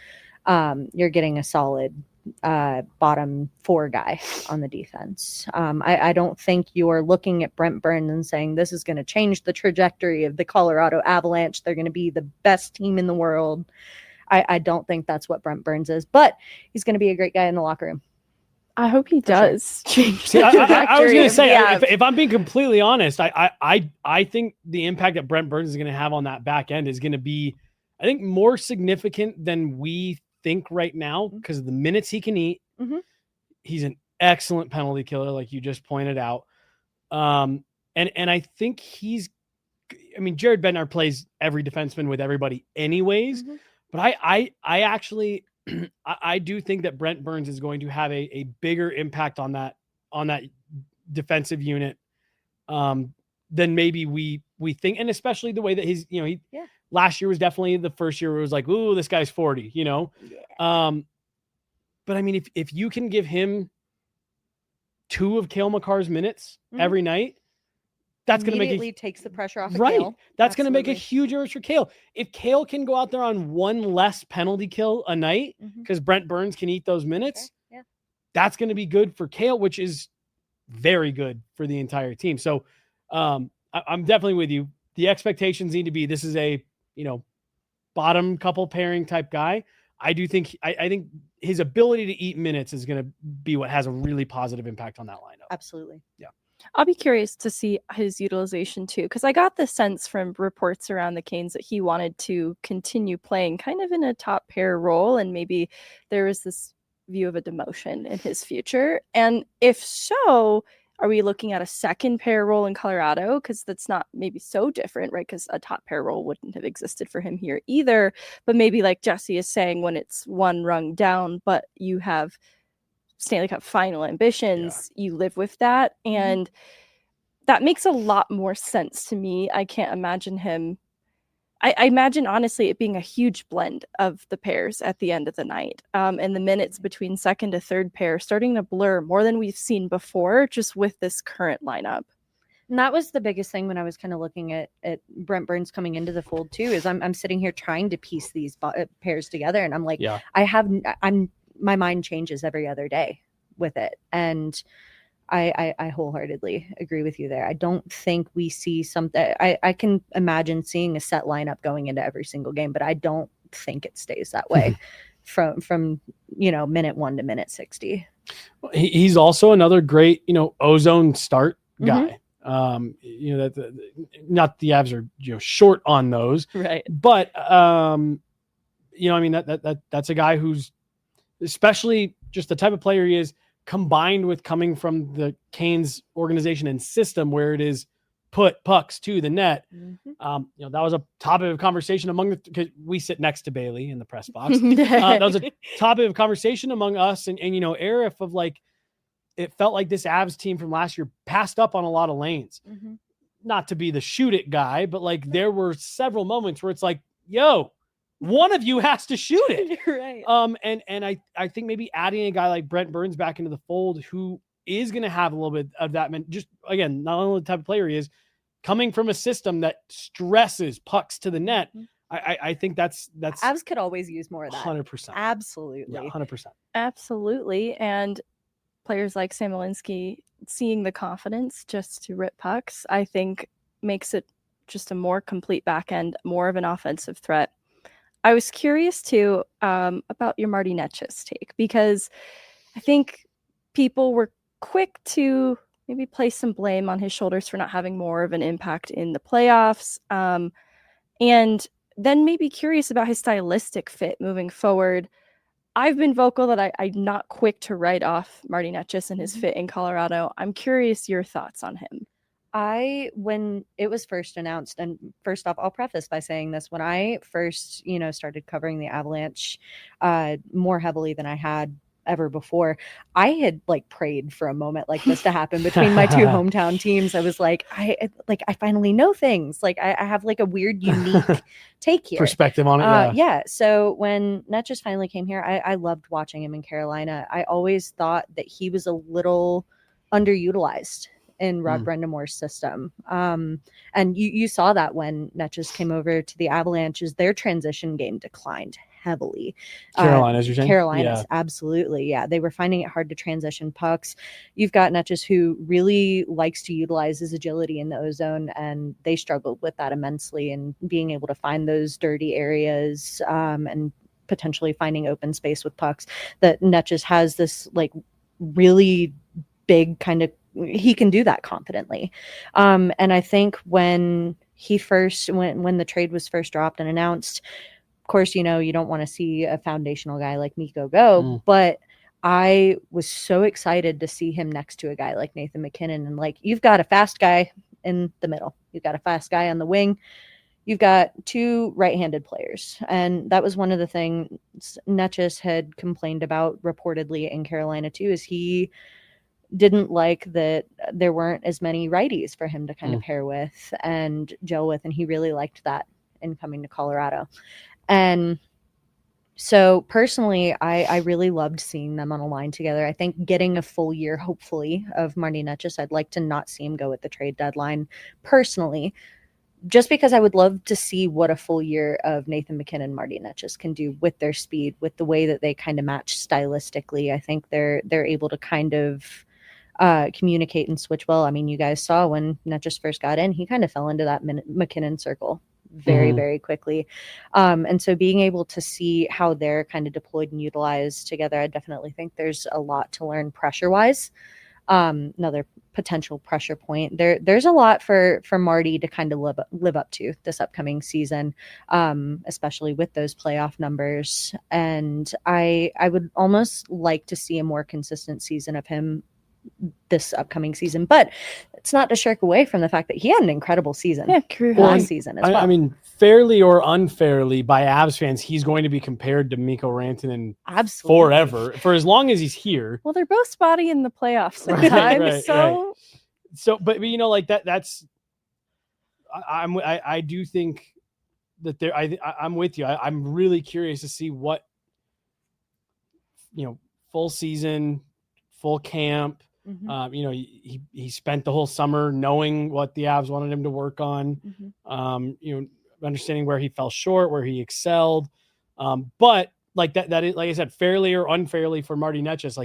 You're getting a solid bottom four guy on the defense. I don't think you're looking at Brent Burns and saying this is going to change the trajectory of the Colorado Avalanche. They're going to be the best team in the world. I don't think that's what Brent Burns is, but he's going to be a great guy in the locker room. I hope he does change See, the I was trajectory going to of say, the Avs. if I'm being completely honest, I think the impact that Brent Burns is going to have on that back end is going to be, I think, more significant than we think right now because of the minutes he can eat. Mm-hmm. He's an excellent penalty killer, like you just pointed out. And I think Jared Bednar plays every defenseman with everybody anyways. Mm-hmm. But I actually I do think that Brent Burns is going to have a bigger impact on that defensive unit than maybe we think, and especially the way that he's last year was definitely the first year where it was like, ooh, this guy's 40, Yeah. But I mean, if you can give him 2 of Cale Makar's minutes every night, that's going to make takes the pressure off of right. Cale. That's going to make a Absolutely. huge difference for Cale. If Cale can go out there on 1 less penalty kill a night because Brent Burns can eat those minutes, that's going to be good for Cale, which is very good for the entire team. So I'm definitely with you. The expectations need to be this is a bottom couple pairing type guy. I do think I think his ability to eat minutes is going to be what has a really positive impact on that lineup. Absolutely. Yeah. I'll be curious to see his utilization too, because I got the sense from reports around the Canes that he wanted to continue playing kind of in a top pair role, and maybe there was this view of a demotion in his future. And if so, are we looking at a second pair role in Colorado? Because that's not maybe so different, right? Because a top pair role wouldn't have existed for him here either. But maybe like Jesse is saying, when it's one rung down, but you have Stanley Cup final ambitions, you live with that. And that makes a lot more sense to me. I can't imagine him. I imagine, honestly, it being a huge blend of the pairs at the end of the night. And the minutes between second to third pair starting to blur more than we've seen before, just with this current lineup. And that was the biggest thing when I was kind of looking at Brent Burns coming into the fold too, is I'm sitting here trying to piece these pairs together. And I'm like, my mind changes every other day with it. And I wholeheartedly agree with you there. I don't think we see something. I can imagine seeing a set lineup going into every single game, but I don't think it stays that way from minute 1 to minute 60. He's also another great ozone start guy. That not the Avs are short on those, right? But that's a guy who's especially just the type of player he is, combined with coming from the Canes organization and system where it is put pucks to the net. That was a topic of conversation because we sit next to Bailey in the press box. That was a topic of conversation among us and Arif of like, it felt like this Avs team from last year passed up on a lot of lanes. Not to be the shoot it guy, but like there were several moments where it's like, yo, one of you has to shoot it. Right. And I think maybe adding a guy like Brent Burns back into the fold, who is going to have a little bit of that, just again, not only the type of player he is, coming from a system that stresses pucks to the net. I think that's Avs could always use more of that. 100%. Absolutely. Yeah, 100%. Absolutely. And players like Sam Malinsky seeing the confidence just to rip pucks, I think makes it just a more complete back end, more of an offensive threat. I was curious too about your Marty Netchis take, because I think people were quick to maybe place some blame on his shoulders for not having more of an impact in the playoffs. And then maybe curious about his stylistic fit moving forward. I've been vocal that I'm not quick to write off Marty Netchus and his fit in Colorado. I'm curious your thoughts on him. When it was first announced, and first off, I'll preface by saying this, when I first, started covering the Avalanche more heavily than I had ever before, I had prayed for a moment like this to happen between my two hometown teams. I was like, I finally know things. I have a weird, unique take here. Perspective on it. Yeah. So when Netchus finally came here, I loved watching him in Carolina. I always thought that he was a little underutilized in Rod Brendamore's system. And you saw that when Netchus came over to the Avalanches, their transition game declined heavily. Carolina's, you're saying? Carolina's, absolutely. Yeah. They were finding it hard to transition pucks. You've got Netchus, who really likes to utilize his agility in the ozone, and they struggled with that immensely, and being able to find those dirty areas and potentially finding open space with pucks. That Netchus has this really big kind of, he can do that confidently. And I think when the trade was first dropped and announced, of course, you don't want to see a foundational guy like Mikko go, but I was so excited to see him next to a guy like Nathan MacKinnon. And you've got a fast guy in the middle, you've got a fast guy on the wing, you've got two right-handed players. And that was one of the things Netchus had complained about reportedly in Carolina too, is he didn't like that there weren't as many righties for him to kind of pair with and gel with. And he really liked that in coming to Colorado. And so personally, I really loved seeing them on a line together. I think getting a full year, hopefully, of Marty Netchus, I'd like to not see him go at the trade deadline personally, just because I would love to see what a full year of Nathan MacKinnon and Marty Netchus can do with their speed, with the way that they kind of match stylistically. I think they're able to kind of communicate and switch well. I mean, you guys saw when Netchus first got in, he kind of fell into that MacKinnon circle very, very quickly. And so being able to see how they're kind of deployed and utilized together, I definitely think there's a lot to learn pressure-wise. Another potential pressure point. There's a lot for Marty to kind of live up to this upcoming season, especially with those playoff numbers. And I would almost like to see a more consistent season of him this upcoming season, but it's not to shirk away from the fact that he had an incredible season. Yeah, career last season as well. I mean, fairly or unfairly by Avs fans, he's going to be compared to Mikko Rantanen forever, for as long as he's here. Well, they're both spotty in the playoffs sometimes. So, but that's, I do think that I'm with you. I'm really curious to see what, full season, full camp. He spent the whole summer knowing what the Avs wanted him to work on, understanding where he fell short, where he excelled. But that is, like I said, fairly or unfairly for Marty Netchus,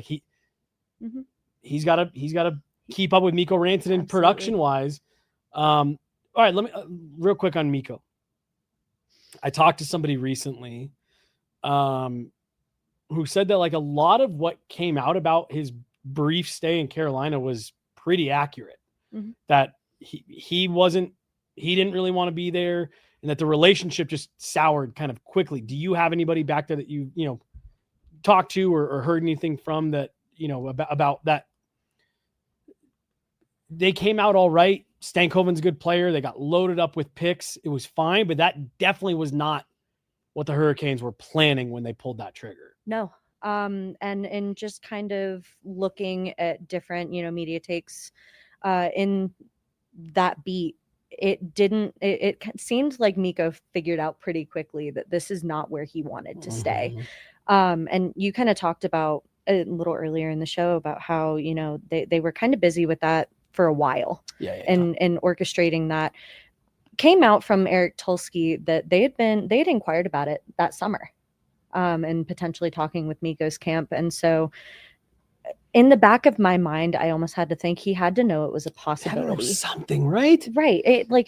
he's got to keep up with Mikko Rantanen production wise. All right, let me real quick on Mikko. I talked to somebody recently who said that a lot of what came out about his brief stay in Carolina was pretty accurate. That he didn't really want to be there, and that the relationship just soured kind of quickly. Do you have anybody back there that you talked to or heard anything from that, about that? They came out all right. Stankoven's a good player. They got loaded up with picks. It was fine, but that definitely was not what the Hurricanes were planning when they pulled that trigger. No. And just kind of looking at different, media takes in that beat, it seemed like Mikko figured out pretty quickly that this is not where he wanted to stay. And you kind of talked about a little earlier in the show about how, they were kind of busy with that for a while. And orchestrating that. Came out from Eric Tulsky that they had inquired about it that summer. And potentially talking with Mikko's camp. And so in the back of my mind, I almost had to think he had to know it was a possibility. Something, right? Right.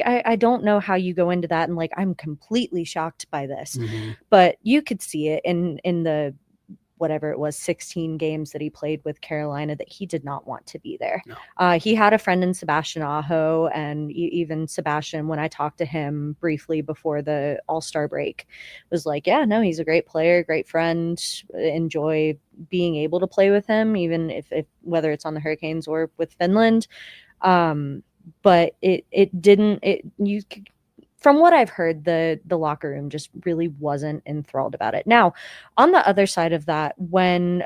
I don't know how you go into that and I'm completely shocked by this, but you could see it in the whatever it was, 16 games that he played with Carolina, that he did not want to be there. No. He had a friend in Sebastian Aho, and even Sebastian, when I talked to him briefly before the All-Star break, was like, yeah, no, he's a great player, great friend, enjoy being able to play with him, even if whether it's on the Hurricanes or with Finland. But from what I've heard, the locker room just really wasn't enthralled about it. Now, on the other side of that, when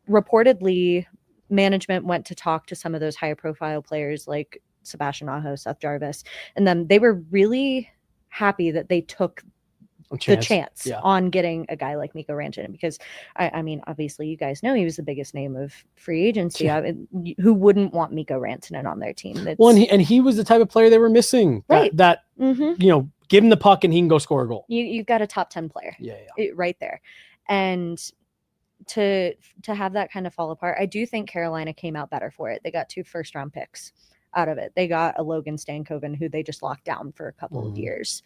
reportedly management went to talk to some of those higher profile players like Sebastian Aho, Seth Jarvis, and then they were really happy that they took the chance on getting a guy like Mikko Rantanen, because I mean, obviously you guys know he was the biggest name of free agency. Yeah. I mean, who wouldn't want Mikko Rantanen on their team? Well, and he was the type of player they were missing. Right. That give him the puck and he can go score a goal. You've got a top 10 player. Right there. And to have that kind of fall apart, I do think Carolina came out better for it. They got 2 first-round picks out of it. They got a Logan Stankoven, who they just locked down for a couple of years.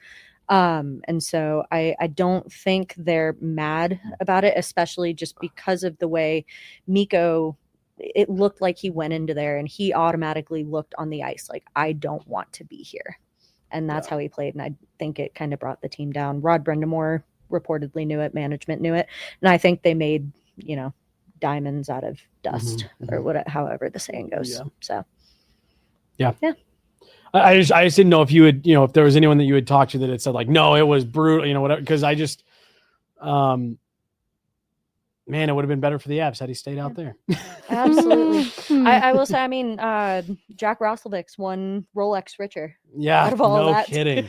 And so I don't think they're mad about it, especially just because of the way Mikko, it looked like he went into there and he automatically looked on the ice like, I don't want to be here. And that's how he played. And I think it kind of brought the team down. Rod Brindamore reportedly knew it. Management knew it. And I think they made, diamonds out of dust or whatever, however the saying goes. Yeah. So, yeah. I just didn't know if you would, if there was anyone that you would talk to that had said like, no, it was brutal, whatever. Because I just, man, it would have been better for the Avs had he stayed out there. Absolutely. I will say, I mean, Jack Roslovic's one Rolex richer. Yeah, out of all no that. kidding.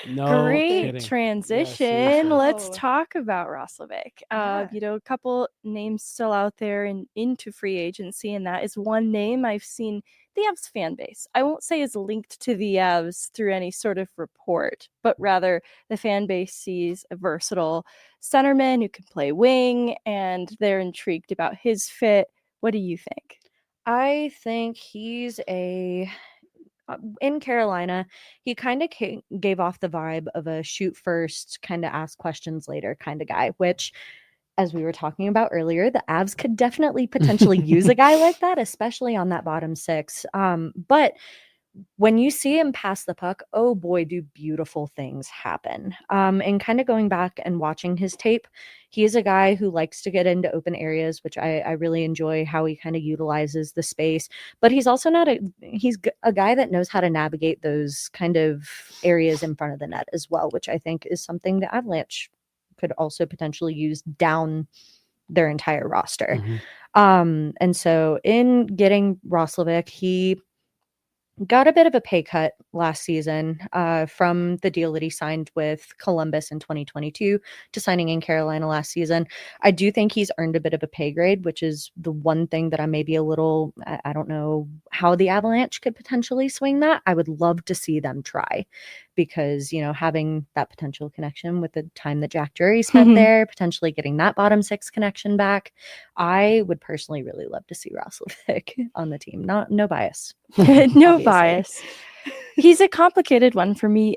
No Great kidding. transition. Yeah, Let's talk about Roslovic. Yeah. A couple names still out there and into free agency, and that is one name I've seen the Avs fan base, I won't say is linked to the Avs through any sort of report, but rather the fan base sees a versatile centerman who can play wing, and they're intrigued about his fit. What do you think? I think he's in Carolina, he kind of gave off the vibe of a shoot first, kind of ask questions later kind of guy, which, as we were talking about earlier, the Avs could definitely potentially use a guy like that, especially on that bottom 6. But when you see him pass the puck, oh boy, do beautiful things happen. And kind of going back and watching his tape, he is a guy who likes to get into open areas, which I really enjoy how he kind of utilizes the space. But he's also he's a guy that knows how to navigate those kind of areas in front of the net as well, which I think is something the Avalanche could also potentially use down their entire roster. And so in getting Roslovic, he got a bit of a pay cut last season from the deal that he signed with Columbus in 2022 to signing in Carolina last season. I do think he's earned a bit of a pay grade, which is the one thing that I may be a little, I don't know how the Avalanche could potentially swing that. I would love to see them try, because, having that potential connection with the time that Jack Drury spent there, potentially getting that bottom 6 connection back, I would personally really love to see Roslovic on the team. No bias. No bias. He's a complicated one for me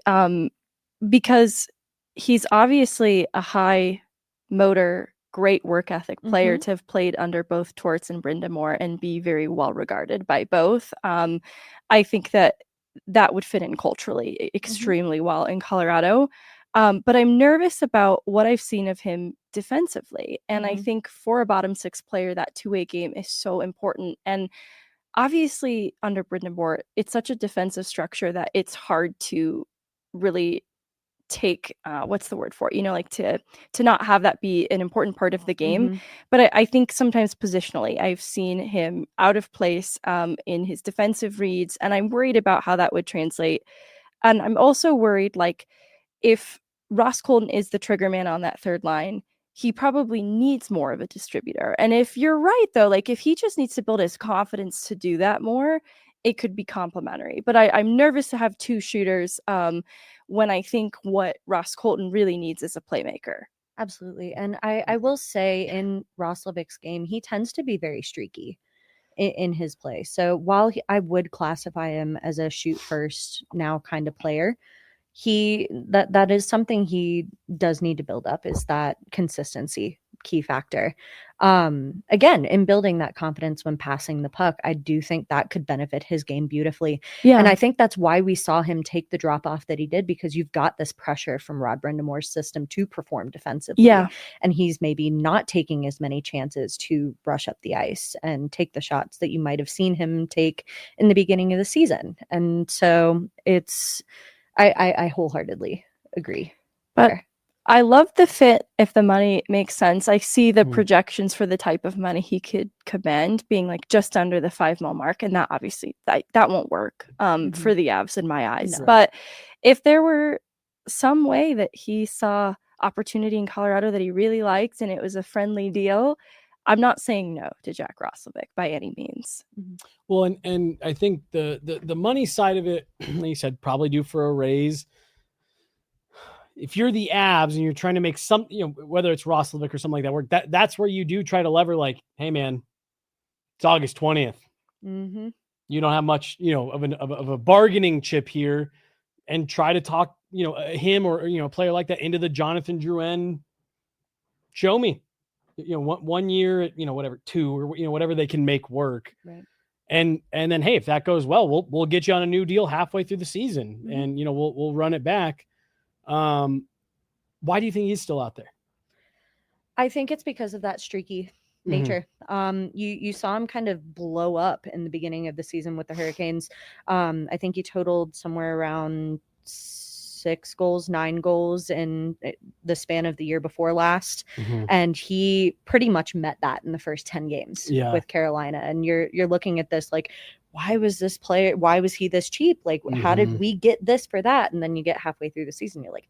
because he's obviously a high motor, great work ethic player to have played under both Torts and Brindamore and be very well regarded by both. I think that would fit in culturally extremely well in Colorado. But I'm nervous about what I've seen of him defensively. And I think for a bottom 6 player, that two-way game is so important. And obviously under Brindamore, it's such a defensive structure that it's hard to really take what's the word for it? To not have that be an important part of the game. But I think sometimes positionally I've seen him out of place in his defensive reads, and I'm worried about how that would translate. And I'm also worried, like, if Ross Colton is the trigger man on that third line, he probably needs more of a distributor. And if you're right, though, like if he just needs to build his confidence to do that more, it could be complementary. But I'm nervous to have 2 shooters when I think what Ross Colton really needs is a playmaker. Absolutely. And I will say in Roslovic's game, he tends to be very streaky in his play. So while I would classify him as a shoot first now kind of player, that is something he does need to build up, is that consistency key factor. Again, in building that confidence when passing the puck, I do think that could benefit his game beautifully. Yeah. And I think that's why we saw him take the drop off that he did, because you've got this pressure from Rod Brendamore's system to perform defensively. Yeah. And he's maybe not taking as many chances to rush up the ice and take the shots that you might have seen him take in the beginning of the season. And so I wholeheartedly agree. But there. I love the fit if the money makes sense. I see the Mm. projections for the type of money he could command being like just under the 5 mil mark. And that obviously that won't work for the Avs in my eyes. No. But if there were some way that he saw opportunity in Colorado that he really liked and it was a friendly deal, I'm not saying no to Jack Roslovic by any means. Well, and I think the money side of it, like you said, probably due for a raise. If you're the Avs and you're trying to make some, whether it's Roslovic or something like that work, that's where you do try to lever, like, hey man, it's August 20th. Mm-hmm. You don't have much, of a bargaining chip here, and try to talk, him or a player like that into the Jonathan Drouin. Show me, 1 year, whatever, 2 or whatever they can make work. Right. And then, hey, if that goes well, we'll get you on a new deal halfway through the season, Mhm. and we'll run it back. Why do you think he's still out there? I think it's because of that streaky nature. You saw him kind of blow up in the beginning of the season with the Hurricanes. I think he totaled somewhere around 6 goals, 9 goals in the span of the year before last. And he pretty much met that in the first 10 games with Carolina. And you're looking at this like, why was he this cheap? Like, how did we get this for that? And then you get halfway through the season, you're like,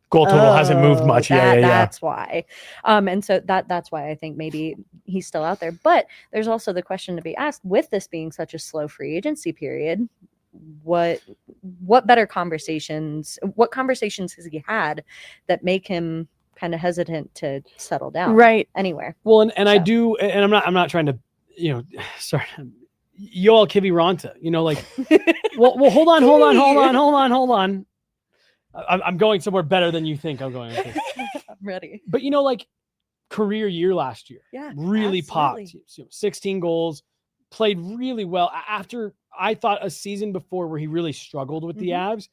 goal total hasn't moved much. That's why. And so that's why I think maybe he's still out there. But there's also the question to be asked, with this being such a slow free agency period, what conversations has he had that make him kind of hesitant to settle down anywhere? Well, and so. I do, and I'm not trying to, sorry, Yoel Kiviranta, like, well, hold on. I'm going somewhere better than you think I'm going. I'm ready. But like, career year last year, really popped. 16 goals, played really well after I thought a season before where he really struggled with the Avs.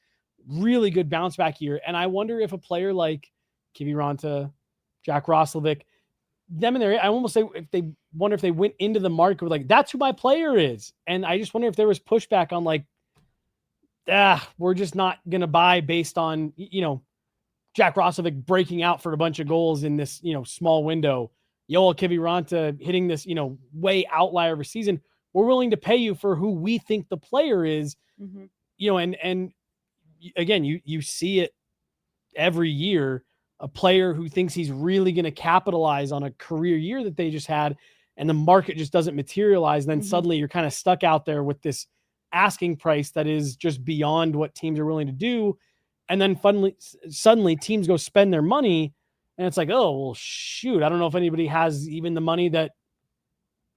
Really good bounce back year, and I wonder if a player like Kiviranta, Jack Roslovic, them in there, I almost say if they went into the market with like, that's who my player is, and I just wonder if there was pushback on like, we're just not going to buy based on, Jack Roslovic breaking out for a bunch of goals in this, small window. Yoel Kiviranta hitting this, way outlier of a season. We're willing to pay you for who we think the player is, and again, you see it every year, a player who thinks he's really going to capitalize on a career year that they just had, and the market just doesn't materialize. And then suddenly you're kind of stuck out there with this asking price that is just beyond what teams are willing to do. And then suddenly teams go spend their money, and it's like, oh, well, shoot, I don't know if anybody has even the money that,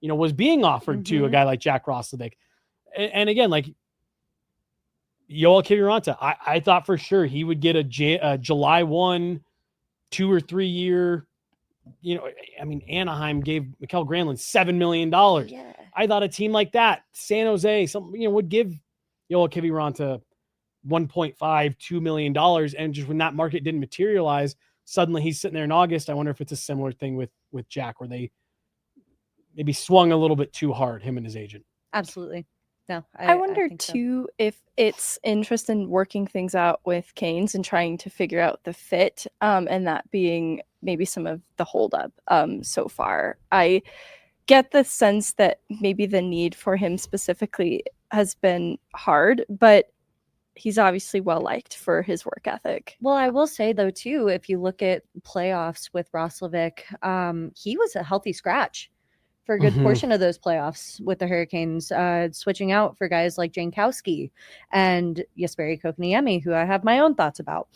was being offered to a guy like Jack Roslovic. And again, like Yoel Kiviranta, I thought for sure he would get a July 1, 2 or 3 year, Anaheim gave Mikael Granlund $7 million. Yeah. I thought a team like that, San Jose, would give Yoel Kiviranta $1.5, $2 million. And just when that market didn't materialize, suddenly he's sitting there in August. I wonder if it's a similar thing with Jack, where they maybe swung a little bit too hard, him and his agent. Absolutely. No, I wonder too if it's interest in working things out with Canes and trying to figure out the fit, and that being maybe some of the holdup so far. I get the sense that maybe the need for him specifically has been hard, but he's obviously well liked for his work ethic. Well, I will say though too, if you look at playoffs with Roslovic, he was a healthy scratch for a good portion of those playoffs with the Hurricanes, switching out for guys like Jankowski and Jesperi Kotkaniemi, who I have my own thoughts about,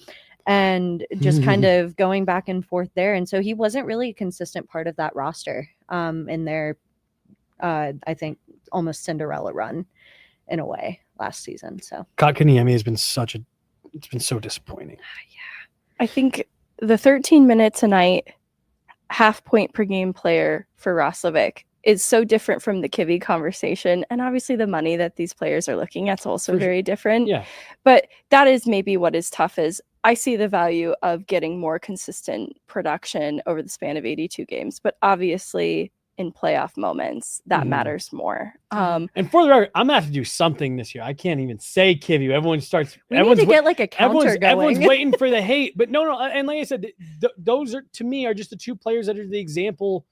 and just kind of going back and forth there. And so he wasn't really a consistent part of that roster in their, I think, almost Cinderella run in a way last season. So Kotkaniemi has been it's been so disappointing. I think the 13 minutes a night half point per game player for Roslovic is so different from the Kivy conversation. And obviously the money that these players are looking at is also very different. Yeah. But that is maybe what is tough is I see the value of getting more consistent production over the span of 82 games. But obviously in playoff moments, that matters more. And for the record, I'm gonna have to do something this year. I can't even say Kivy. Everyone starts. We need to get like a counter going. Everyone's waiting for the hate, but no. And like I said, those are to me are just the two players that are the example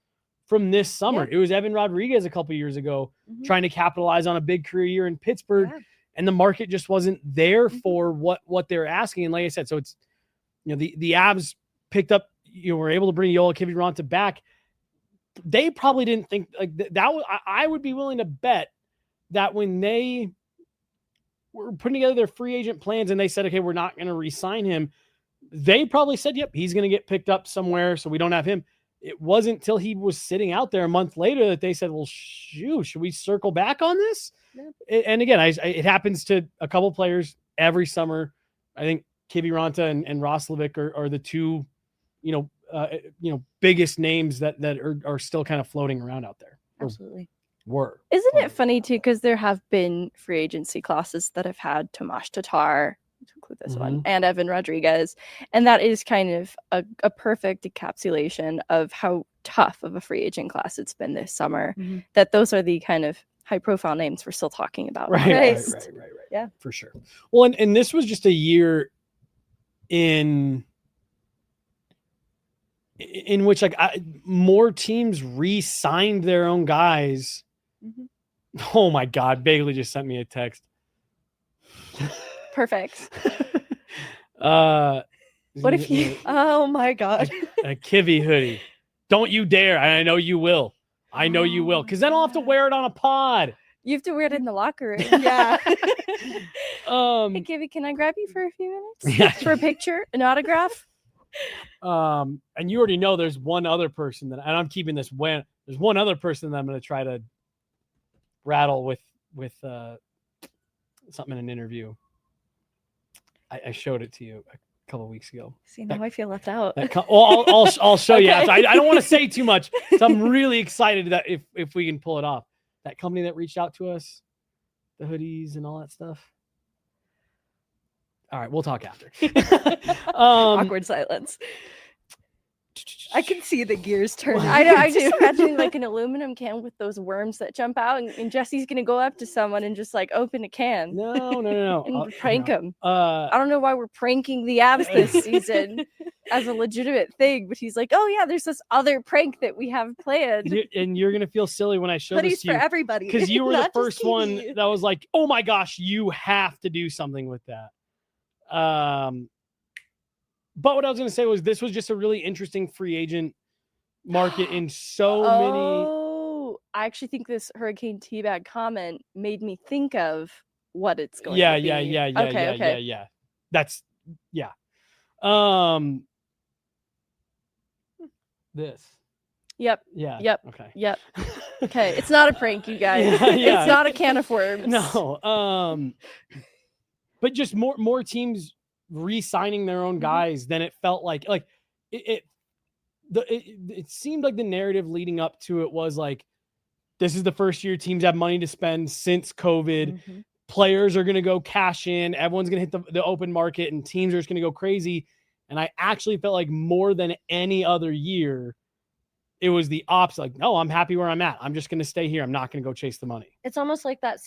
from this summer. It was Evan Rodriguez a couple years ago trying to capitalize on a big career year in Pittsburgh, and the market just wasn't there for what they're asking. And like I said, so it's the Avs picked up. Were able to bring Yoel Kiviranta back. They probably didn't think like that. I would be willing to bet that when they were putting together their free agent plans and they said, okay, we're not going to re-sign him, they probably said, yep, he's going to get picked up somewhere, so we don't have him. It wasn't till he was sitting out there a month later that they said, well, shoot, should we circle back on this? Yeah. And again, it happens to a couple players every summer. I think Kiviranta and Roslovic are the two, biggest names that are still kind of floating around out there. Absolutely. Isn't it funny too? Because there have been free agency clauses that have had Tomas Tatar, to include this one, and Evan Rodriguez. And that is kind of a perfect encapsulation of how tough of a free agent class it's been this summer, that those are the kind of high profile names we're still talking about. Right. Yeah, for sure. Well, and this was just a year in which more teams re-signed their own guys. Oh my God. Bailey just sent me a text. Perfect. What if you, oh my God. A Kivy hoodie. Don't you dare. I know you will. I know you will. Cause then I'll have to wear it on a pod. You have to wear it in the locker room. Yeah. Hey, Kivy, can I grab you for a few minutes? Yeah. For a picture, an autograph? And you already know there's one other person and I'm keeping this when there's one other person that I'm going to try to rattle with something in an interview. I showed it to you a couple of weeks ago. See, now I feel left out. I'll show you after. I don't want to say too much. So I'm really excited that if we can pull it off. That company that reached out to us, the hoodies and all that stuff. All right, we'll talk after. Awkward silence. I can see the gears turning. I just imagine like an aluminum can with those worms that jump out, and Jesse's gonna go up to someone and just like open a can. No. And prank him. I don't know why we're pranking the Avs this season as a legitimate thing, but he's like, oh yeah, there's this other prank that we have planned. And you're gonna feel silly when I show this to you for everybody, because you were the first one that was like, oh my gosh, you have to do something with that. But what I was going to say was this was just a really interesting free agent market in so many. Oh, I actually think this Hurricane Teabag comment made me think of what it's going to be. Yeah. That's, yeah. This. Yep. Yeah. Yep. Okay. Yep. Okay. It's not a prank, you guys. Yeah. It's not a can of worms. No. But just more teams re-signing their own guys than it felt like it seemed like the narrative leading up to it was like, this is the first year teams have money to spend since COVID. Players are going to go cash in. Everyone's going to hit the open market and teams are just going to go crazy. And I actually felt like more than any other year, it was the opposite. Like, no, I'm happy where I'm at. I'm just going to stay here. I'm not going to go chase the money. It's almost like that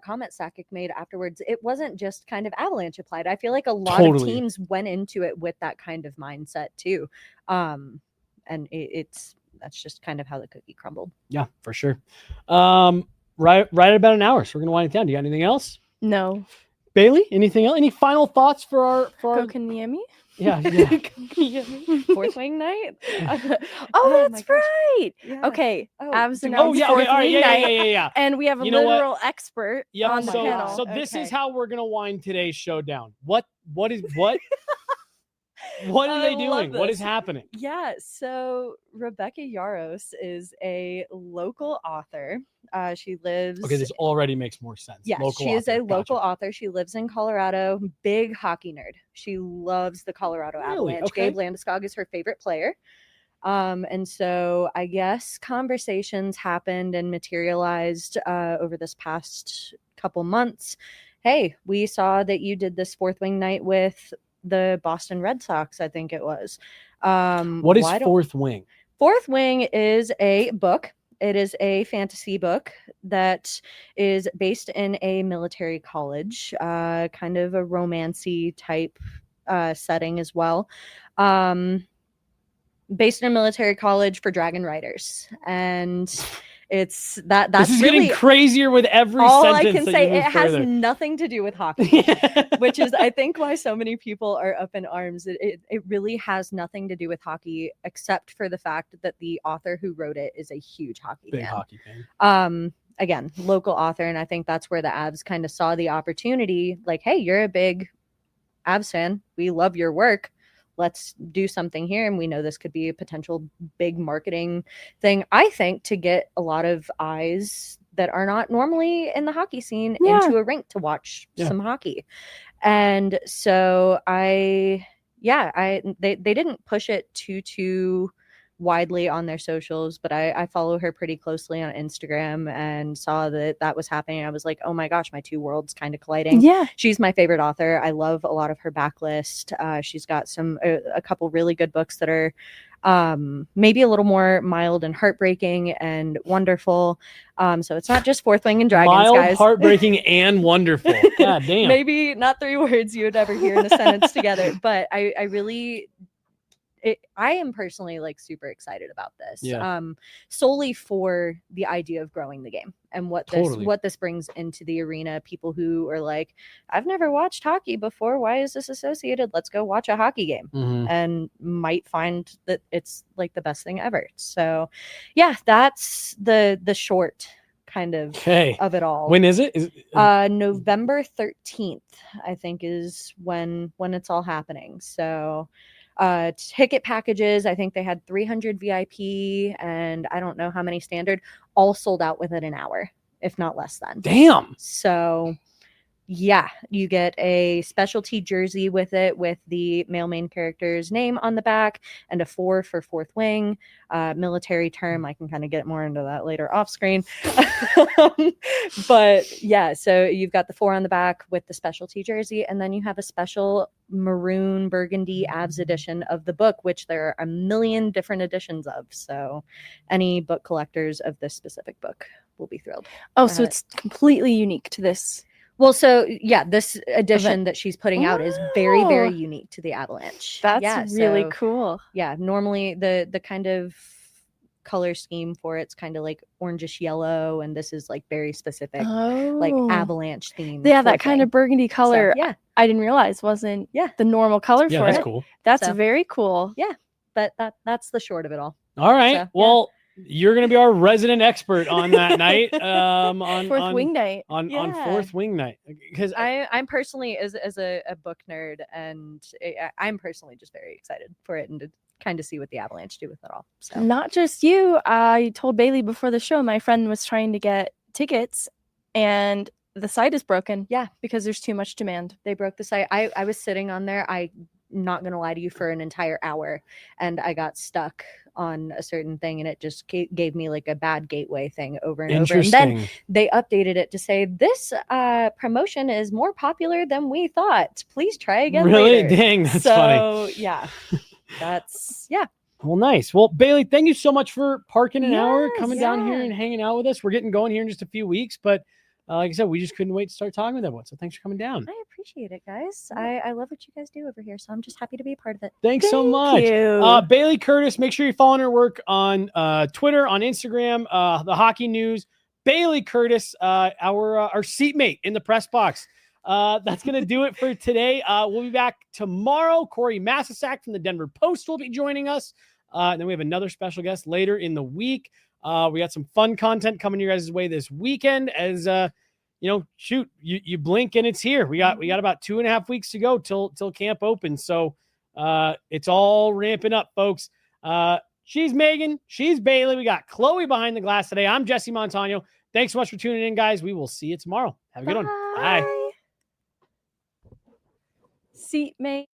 comment Sakic made afterwards. It wasn't just kind of Avalanche applied. I feel like a lot of teams went into it with that kind of mindset too. And that's just kind of how the cookie crumbled. Yeah, for sure. Right about an hour. So we're going to wind it down. Do you got anything else? No. Bailey, anything else? Any final thoughts for our Kotkaniemi? Yeah. Fourth wing night. That's right. Yeah. Okay. Avs announced fourth wing night. Yeah. And we have a literal expert on the panel. So this is how we're gonna wind today's show down. What are they doing? What is happening? Yeah. So Rebecca Yaros is a local author. She lives. Okay, this already makes more sense. Yes, she is a local author. She lives in Colorado. Big hockey nerd. She loves the Colorado Avalanche. Okay. Gabe Landeskog is her favorite player. And so I guess conversations happened and materialized over this past couple months. Hey, we saw that you did this Fourth Wing night with the Boston Red Sox, I think it was. What is Fourth Wing? Fourth Wing is a book. It is a fantasy book that is based in a military college, kind of a romancy type setting as well. Based in a military college for dragon riders. And it's that's this is really getting crazier with every all I sentence can that say. you move It has further. nothing to do with hockey, which is I think why so many people are up in arms. It really has nothing to do with hockey, except for the fact that the author who wrote it is a huge hockey Big fan. hockey fan. Again, local author, and I think that's where the Avs kind of saw the opportunity. Like, hey, you're a big Avs fan. We love your work. Let's do something here. And we know this could be a potential big marketing thing, I think, to get a lot of eyes that are not normally in the hockey scene into a rink to watch some hockey. And so they didn't push it too widely on their socials, but I follow her pretty closely on Instagram and saw that was happening. I was like, oh my gosh, my two worlds kind of colliding. Yeah. She's my favorite author. I love a lot of her backlist. She's got a couple really good books that are maybe a little more mild and heartbreaking and wonderful. So it's not just Fourth Wing and Dragons, mild, guys. heartbreaking, and wonderful. God damn. Maybe not three words you would ever hear in a sentence together, but I really I am personally like super excited about this. Solely for the idea of growing the game and what this brings into the arena. People who are like, I've never watched hockey before. Why is this associated? Let's go watch a hockey game and might find that it's like the best thing ever. So yeah, that's the short kind of it all. When is it? November 13th, I think, is when it's all happening. So ticket packages, I think they had 300 VIP and I don't know how many standard, all sold out within an hour, if not less than. Damn. So yeah, you get a specialty jersey with it, with the male main character's name on the back and a 4 for Fourth Wing, military term. I can kind of get more into that later off screen. But yeah, so you've got the 4 on the back with the specialty jersey, and then you have a special maroon burgundy Avs edition of the book, which there are a million different editions of. So any book collectors of this specific book will be thrilled. Oh, so it's completely unique to this. Well, so yeah, this edition that she's putting out is very, very unique to the Avalanche. That's really cool. Yeah, normally the kind of color scheme for it's kind of like orangish yellow, and this is like very specific, like Avalanche theme. Yeah, that kind of burgundy color. So, yeah, I didn't realize wasn't the normal color for that's it. Cool. That's very cool. Yeah, but that's the short of it all. All right. So, well. You're going to be our resident expert on that night. On Fourth Wing night. On Fourth Wing night. Because I'm personally, as a book nerd, and I'm personally just very excited for it and to kind of see what the Avalanche do with it all. So. Not just you. I told Bailey before the show, my friend was trying to get tickets and the site is broken. Yeah. Because there's too much demand. They broke the site. I was sitting on there. I'm not going to lie to you, for an entire hour, and I got stuck on a certain thing, and it just gave me like a bad gateway thing over and over. And then they updated it to say this promotion is more popular than we thought. Please try again later. Dang, that's funny. So yeah, Well, nice. Well, Bailey, thank you so much for parking an hour, coming down here and hanging out with us. We're getting going here in just a few weeks, but like I said, we just couldn't wait to start talking with everyone. So thanks for coming down. I appreciate it, guys. I love what you guys do over here, so I'm just happy to be a part of it. Thanks so much. Bailey Curtis, make sure you're following her work on Twitter, on Instagram, the Hockey News. Bailey Curtis, our seatmate in the press box. That's going to do it for today. We'll be back tomorrow. Corey Massasak from the Denver Post will be joining us. And then we have another special guest later in the week. We got some fun content coming your guys' way this weekend as, you blink and it's here. We got about 2.5 weeks to go till camp opens. So it's all ramping up, folks. She's Megan. She's Bailey. We got Chloe behind the glass today. I'm Jesse Montano. Thanks so much for tuning in, guys. We will see you tomorrow. Have a good one. Bye. Seatmate.